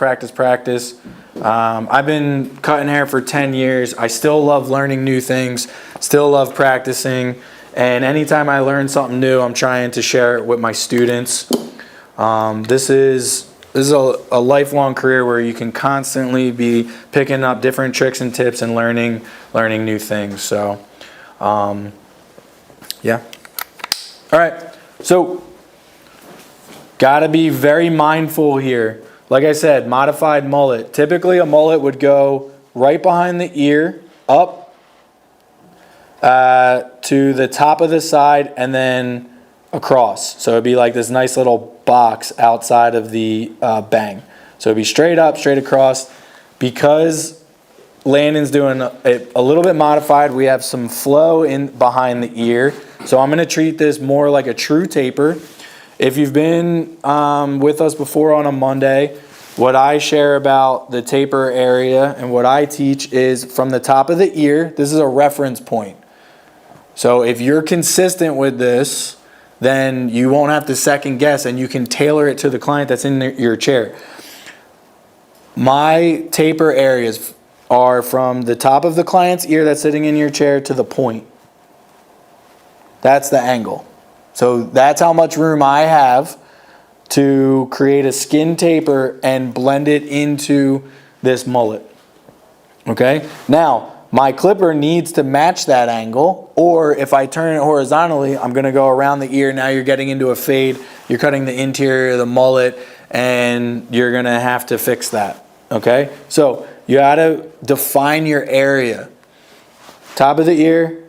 I've been cutting hair for 10 years. I still love learning new things, still love practicing. And anytime I learn something new, I'm trying to share it with my students. This is a lifelong career where you can constantly be picking up different tricks and tips and learning new things. So, yeah. All right. So, gotta be very mindful here. Like I said, modified mullet. Typically, a mullet would go right behind the ear, up to the top of the side, and then across. So it'd be like this nice little box outside of the bang. So it'd be straight up, straight across. Because Landon's doing a little bit modified, we have some flow in behind the ear. So I'm gonna treat this more like a true taper. If you've been with us before on a Monday, what I share about the taper area and what I teach is from the top of the ear. This is a reference point. So if you're consistent with this, then you won't have to second guess and you can tailor it to the client that's in your chair. My taper areas are from the top of the client's ear that's sitting in your chair to the point. That's the angle. So that's how much room I have to create a skin taper and blend it into this mullet. Okay? Now, my clipper needs to match that angle, or if I turn it horizontally, I'm gonna go around the ear. Now you're getting into a fade, you're cutting the interior of the mullet, and you're gonna have to fix that. Okay? So you gotta define your area. Top of the ear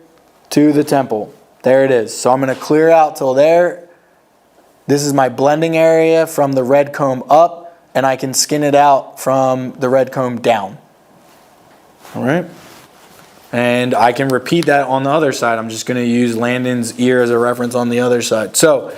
to the temple. There it is. So I'm going to clear out till there. This is my blending area from the red comb up, and I can skin it out from the red comb down. All right? And I can repeat that on the other side. I'm just going to use Landon's ear as a reference on the other side. So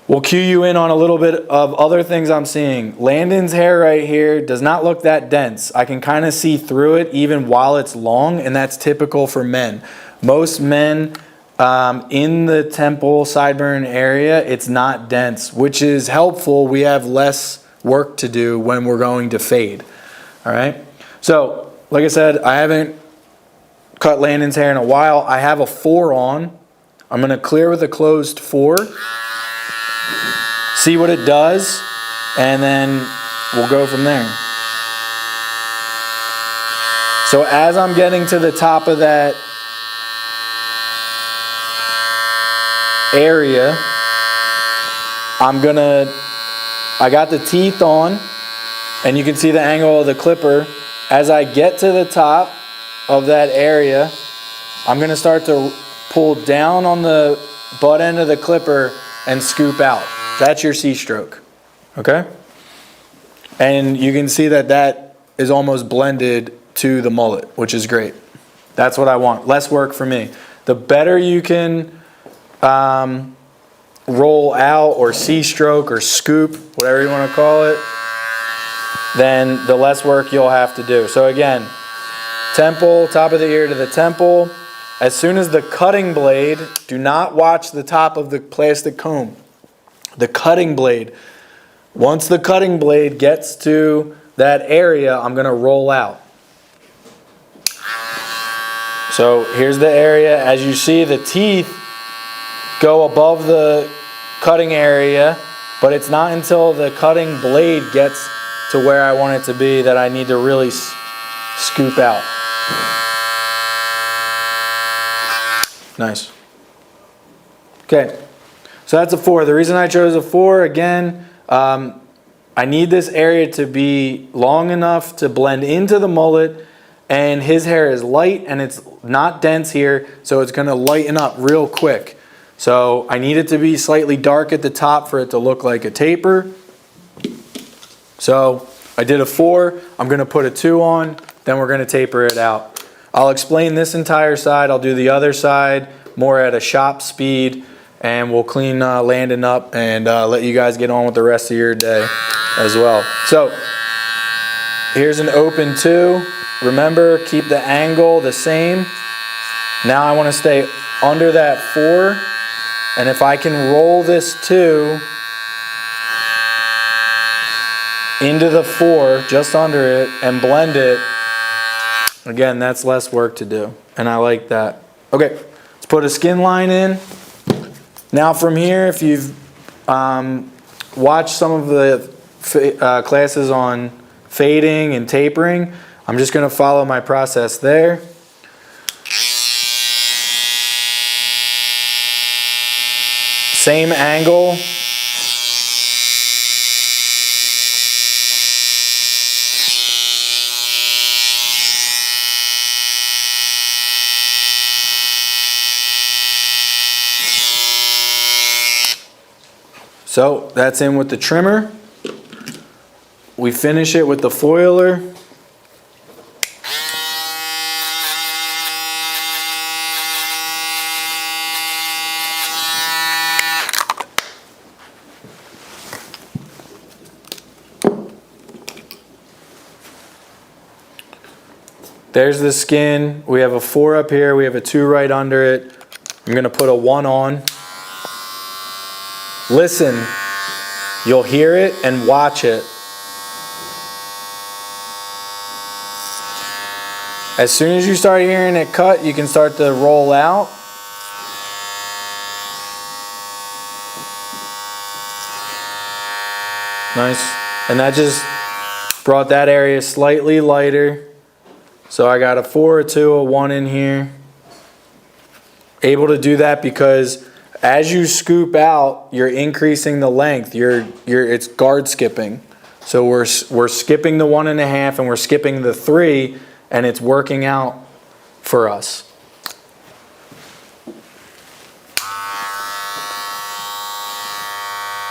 we'll cue you in on a little bit of other things I'm seeing. Landon's hair right here does not look that dense. I can kind of see through it even while it's long, and that's typical for men. Most men, in the temple sideburn area, it's not dense, which is helpful. We have less work to do when we're going to fade. All right. So, like I said, I haven't cut Landon's hair in a while. I have a 4 on. I'm going to clear with a closed 4. See what it does, and then we'll go from there. So as I'm getting to the top of that area, I got the teeth on, and you can see the angle of the clipper. As I get to the top of that area, I'm gonna start to pull down on the butt end of the clipper and scoop out. That's your C-stroke, okay? And you can see that that is almost blended to the mullet, which is great. That's what I want, less work for me. The better you can roll out or C-stroke or scoop, whatever you want to call it, then the less work you'll have to do. So again, temple, top of the ear to the temple. As soon as the cutting blade, do not watch the top of the plastic comb. The cutting blade. Once the cutting blade gets to that area, I'm going to roll out. So here's the area. As you see, the teeth go above the cutting area, but it's not until the cutting blade gets to where I want it to be that I need to really scoop out. Nice. Okay, so that's a 4. The reason I chose a 4, again, I need this area to be long enough to blend into the mullet, and his hair is light and it's not dense here, so it's gonna lighten up real quick. So I need it to be slightly dark at the top for it to look like a taper. So I did a 4, I'm gonna put a 2 on, then we're gonna taper it out. I'll explain this entire side, I'll do the other side more at a shop speed, and we'll clean Landon up and let you guys get on with the rest of your day as well. So here's an open 2. Remember, keep the angle the same. Now I wanna stay under that 4, and if I can roll this 2 into the 4, just under it, and blend it, again, that's less work to do, and I like that. Okay, let's put a skin line in. Now from here, if you've watched some of the classes on fading and tapering, I'm just gonna follow my process there. Same angle. So that's in with the trimmer. We finish it with the foiler. There's the skin. We have a 4 up here. We have a 2 right under it. I'm gonna put a 1 on. Listen, you'll hear it and watch it. As soon as you start hearing it cut, you can start to roll out. Nice. And that just brought that area slightly lighter. So I got a 4, a 2, a 1 in here. Able to do that because as you scoop out, you're increasing the length. It's guard skipping. So we're skipping the 1.5 and we're skipping the 3, and it's working out for us.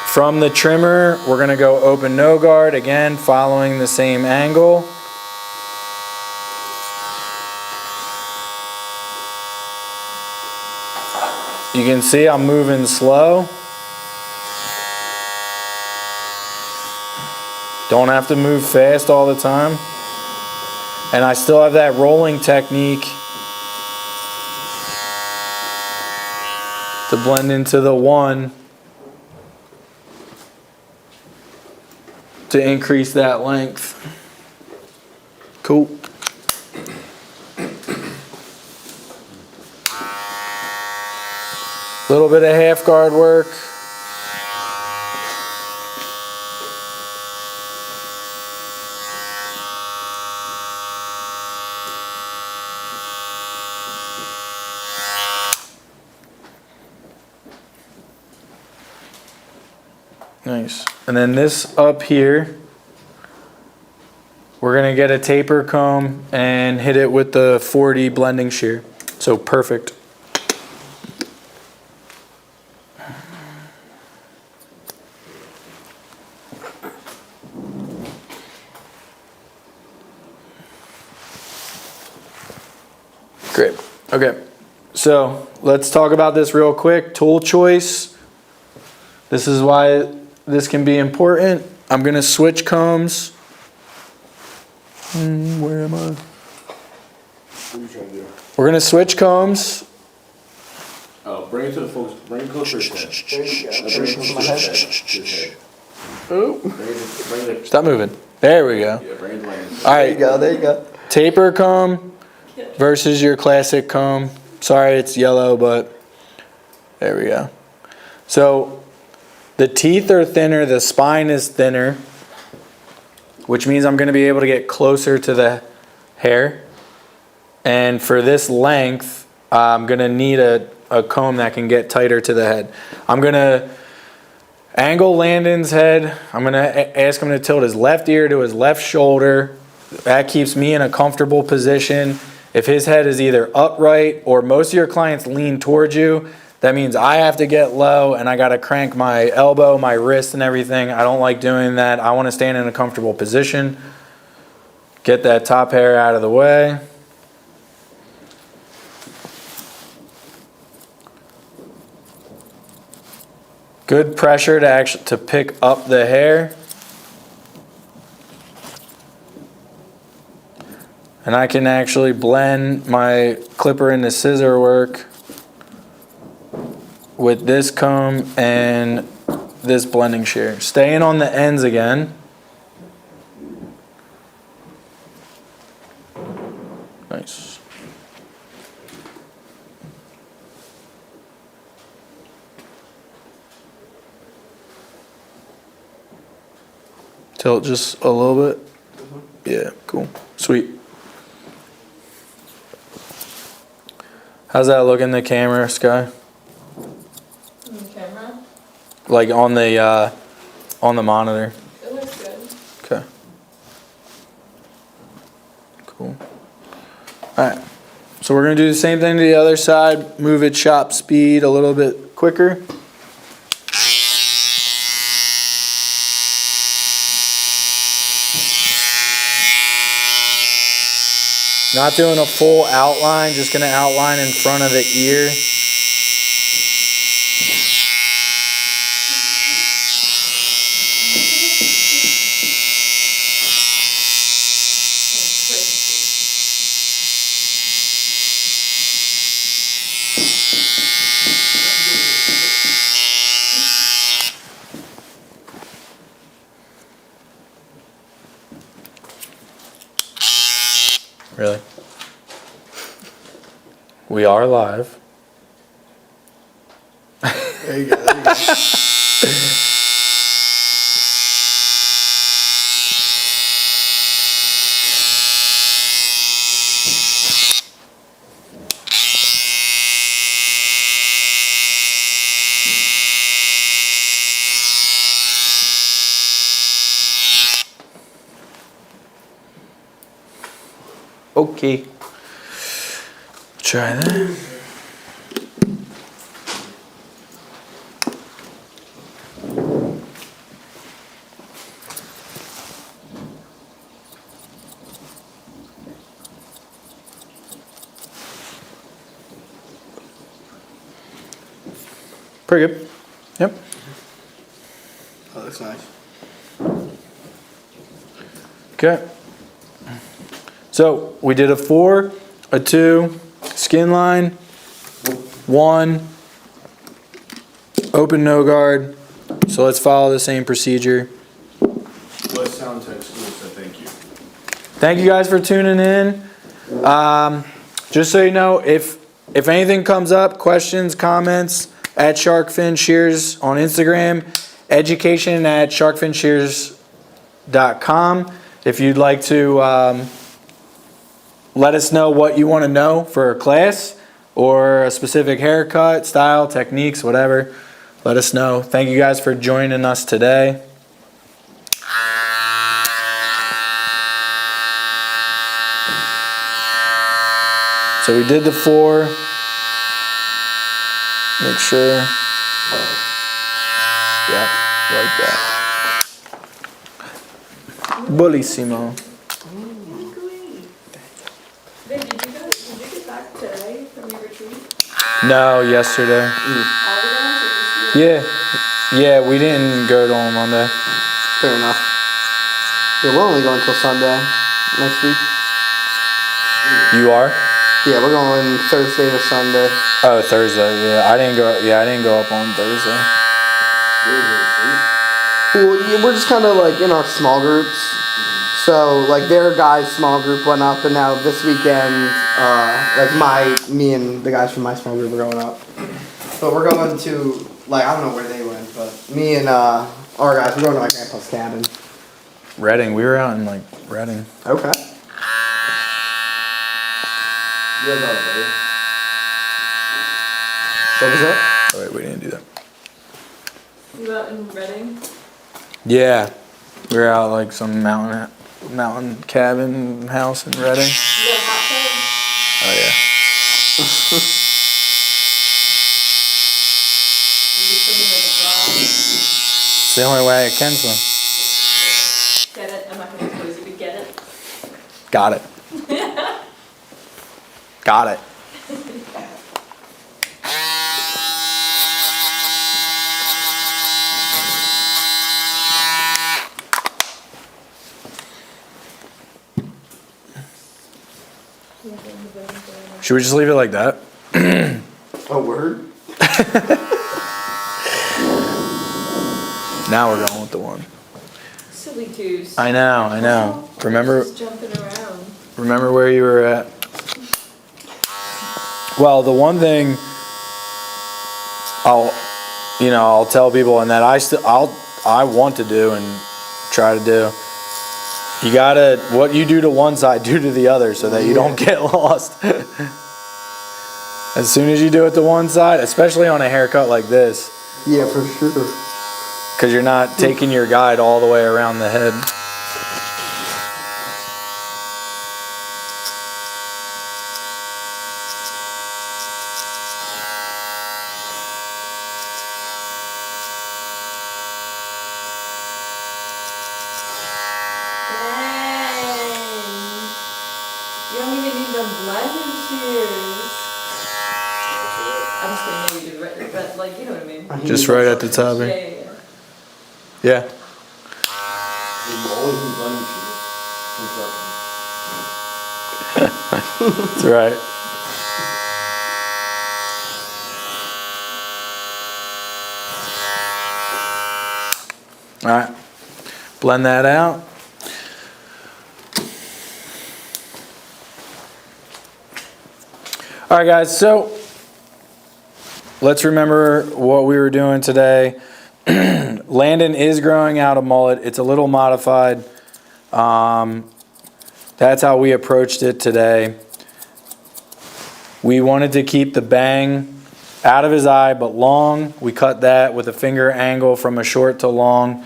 From the trimmer, we're gonna go open no guard, again, following the same angle. You can see I'm moving slow. Don't have to move fast all the time. And I still have that rolling technique to blend into the 1 to increase that length. Cool. Little bit of half guard work. Nice. And then this up here, we're gonna get a taper comb and hit it with the 40 blending shear. So perfect. Great. Okay. So let's talk about this real quick. Tool choice. This is why this can be important. I'm going to switch combs. Where am I? What are you trying to do? We're going to switch combs. Oh, bring it to the folks. Bring it closer to his head. Bring it closer to his head. Oh. Bring it. Stop moving. There we go. Yeah, bring it to Landon. All right. There you go. Taper comb versus your classic comb. Sorry it's yellow, but there we go. So the teeth are thinner, the spine is thinner, which means I'm going to be able to get closer to the hair. And for this length, I'm going to need a comb that can get tighter to the head. I'm going to Angle Landon's head. I'm gonna ask him to tilt his left ear to his left shoulder. That keeps me in a comfortable position. If his head is either upright or most of your clients lean towards you, that means I have to get low and I gotta crank my elbow, my wrist and everything. I don't like doing that. I wanna stand in a comfortable position. Get that top hair out of the way. Good pressure to pick up the hair. And I can actually blend my clipper into scissor work with this comb and this blending shear. Staying on the ends again. Nice. Tilt just a little bit. Yeah, cool. Sweet. How's that look in the camera, Sky? In the camera? Like on the monitor. It looks good. Okay. Cool. Alright. So we're gonna do the same thing to the other side. Move it chop speed a little bit quicker. Not doing a full outline, just gonna outline in front of the ear. Really? We are live. There you go. There you go. Okay. Try that. Pretty good. Yep. That looks nice. Okay. So we did a 4, a 2, skin line, 1, open no guard. So let's follow the same procedure. West Sound Tech School said thank you. Thank you guys for tuning in. Just so you know, if anything comes up, questions, comments, at Sharkfin Shears on Instagram, education at sharkfinshears.com. If you'd like to let us know what you want to know for a class or a specific haircut, style, techniques, whatever, let us know. Thank you guys for joining us today. So we did the 4. Make sure. Yeah, like that. Bullissimo. Babe, did you get back today from your retreat? No, yesterday. All the guys or just you? Yeah, we didn't go to on Monday. Fair enough. Yeah, we're only going until Sunday next week. You are? Yeah, we're going Thursday to Sunday. Oh, Thursday. Yeah, I didn't go. Yeah, I didn't go up on Thursday. Well, yeah, we're just kind of like in our small groups. So like their guys' small group went up, and now this weekend, me and the guys from my small group are going up. But we're going to like I don't know where they went, but me and our guys we're going to my grandpa's cabin. Reading. We were out in like Reading. Okay. You guys are What was that? Oh wait, we didn't do that. You out in Reading? Yeah, we're out like some mountain cabin house in Reading. You got a hot tub? Oh yeah. Are you swimming like a frog? It's the only way I can swim. Get it? I'm not gonna expose you, but get it? Got it. Got it. Should we just leave it like that? Oh, word? Now we're going with the one. Silly goose. I know. Remember Just jumping around. Remember where you were at. Well, the one thing I'll tell people, and that I want to do and try to do. You gotta, what you do to one side, do to the other, so that you don't get lost. As soon as you do it to one side, especially on a haircut like this, Yeah, for sure. because you're not taking your guide all the way around the head. You don't even need them blending shears. I'm just kidding, maybe you do, right? But like, you know what I mean? Just right at the top Yeah, here. yeah, yeah. Yeah. You always need blending shears. That's right. All right. Blend that out. All right, guys, so let's remember what we were doing today. Landon is growing out a mullet. It's a little modified. That's how we approached it today. We wanted to keep the bang out of his eye, but long. We cut that with a finger angle from a short to long.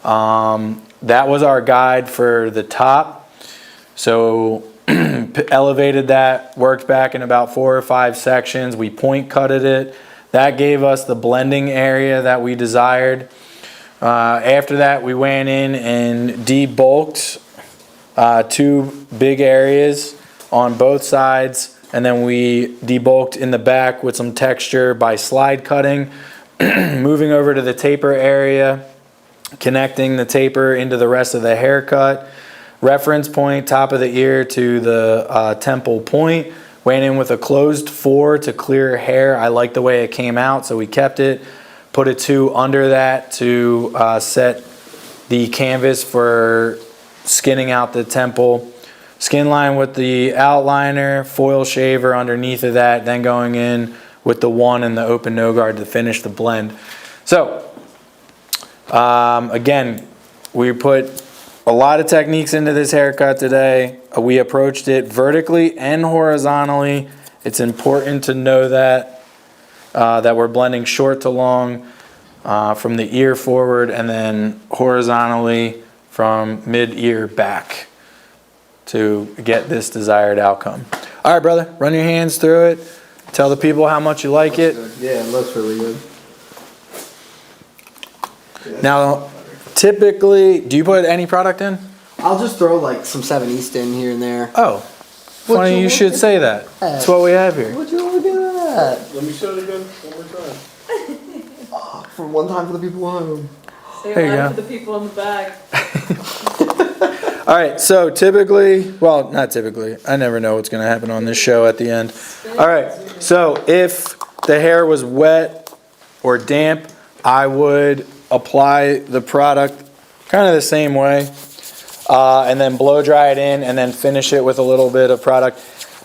That was our guide for the top. So elevated that, worked back in about 4 or 5 sections. We point cutted it. That gave us the blending area that we desired. After that, we went in and debulked 2 big areas on both sides, and then we debulked in the back with some texture by slide cutting. Moving over to the taper area, connecting the taper into the rest of the haircut. Reference point, top of the ear to the temple point. Went in with a closed 4 to clear hair. I like the way it came out, so we kept it. Put a 2 under that to set the canvas for skinning out the temple. Skin line with the outliner, foil shaver underneath of that, then going in with the 1 and the open no guard to finish the blend. So, again, we put a lot of techniques into this haircut today. We approached it vertically and horizontally. It's important to know that we're blending short to long from the ear forward, and then horizontally from mid-ear back to get this desired outcome. All right, brother, run your hands through it. Tell the people how much you like it. Yeah, it looks really good. Now, typically, do you put any product in? I'll just throw like some 7 East in here and there. Oh, funny you should say that. That's what we have here. What you want to do with that? Let me show it again one more time. For one time for the people at home. Say There you hi go. to the people in the back. All right, so typically, well, not typically, I never know what's going to happen on this show at the end. All right, so if the hair was wet or damp, I would apply the product kind of the same way, and then blow dry it in, and then finish it with a little bit of product.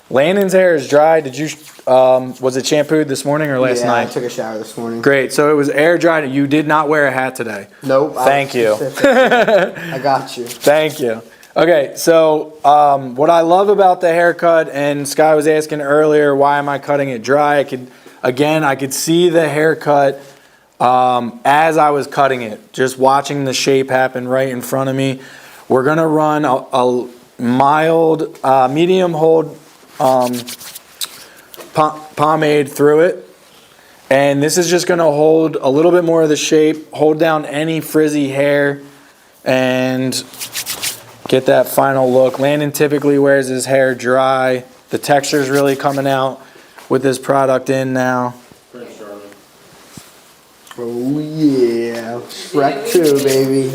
Landon's hair is dry. Did you, was it shampooed this morning or last Yeah, night? I took a shower this morning. Great, so it was air dried. You did not wear a hat today. Nope. Thank you. I got you. Thank you. Okay, so what I love about the haircut, and Sky was asking earlier, why am I cutting it dry? I could see the haircut as I was cutting it, just watching the shape happen right in front of me. We're gonna run a mild, medium hold pomade through it. And this is just gonna hold a little bit more of the shape, hold down any frizzy hair, and get that final look. Landon typically wears his hair dry. The texture's really coming out with this product in now. Prince Charlie. Oh yeah, Shrek 2, baby.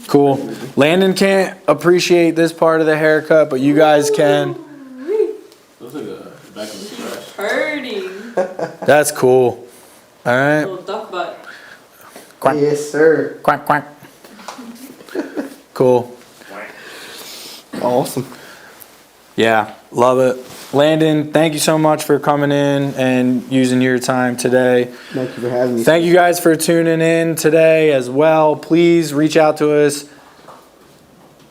Cool. Landon can't appreciate this part of the haircut, but you guys can. Looks like the back of the trash. Hurting. That's cool. All right. Little duck butt. Quack, Yes, sir. quack, quack. Cool. Awesome. Yeah, love it. Landon, thank you so much for coming in and using your time today. Thank you for having me. Thank you guys for tuning in today as well. Please reach out to us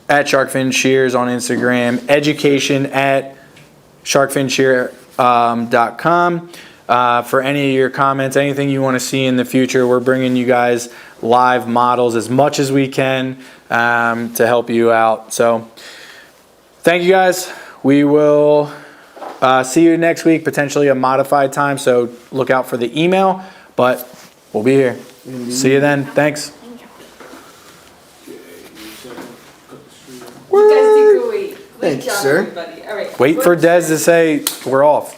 at Sharkfin Shears on Instagram, education at sharkfinshear.com for any of your comments, anything you want to see in the future. We're bringing you guys live models as much as we can to help you out. So thank you guys. We will see you next week, potentially a modified time, so look out for the email, but we'll be here. See you then. Thanks. You guys did great. Great Thank you, job, sir. everybody. All right. Wait for Des to say we're off.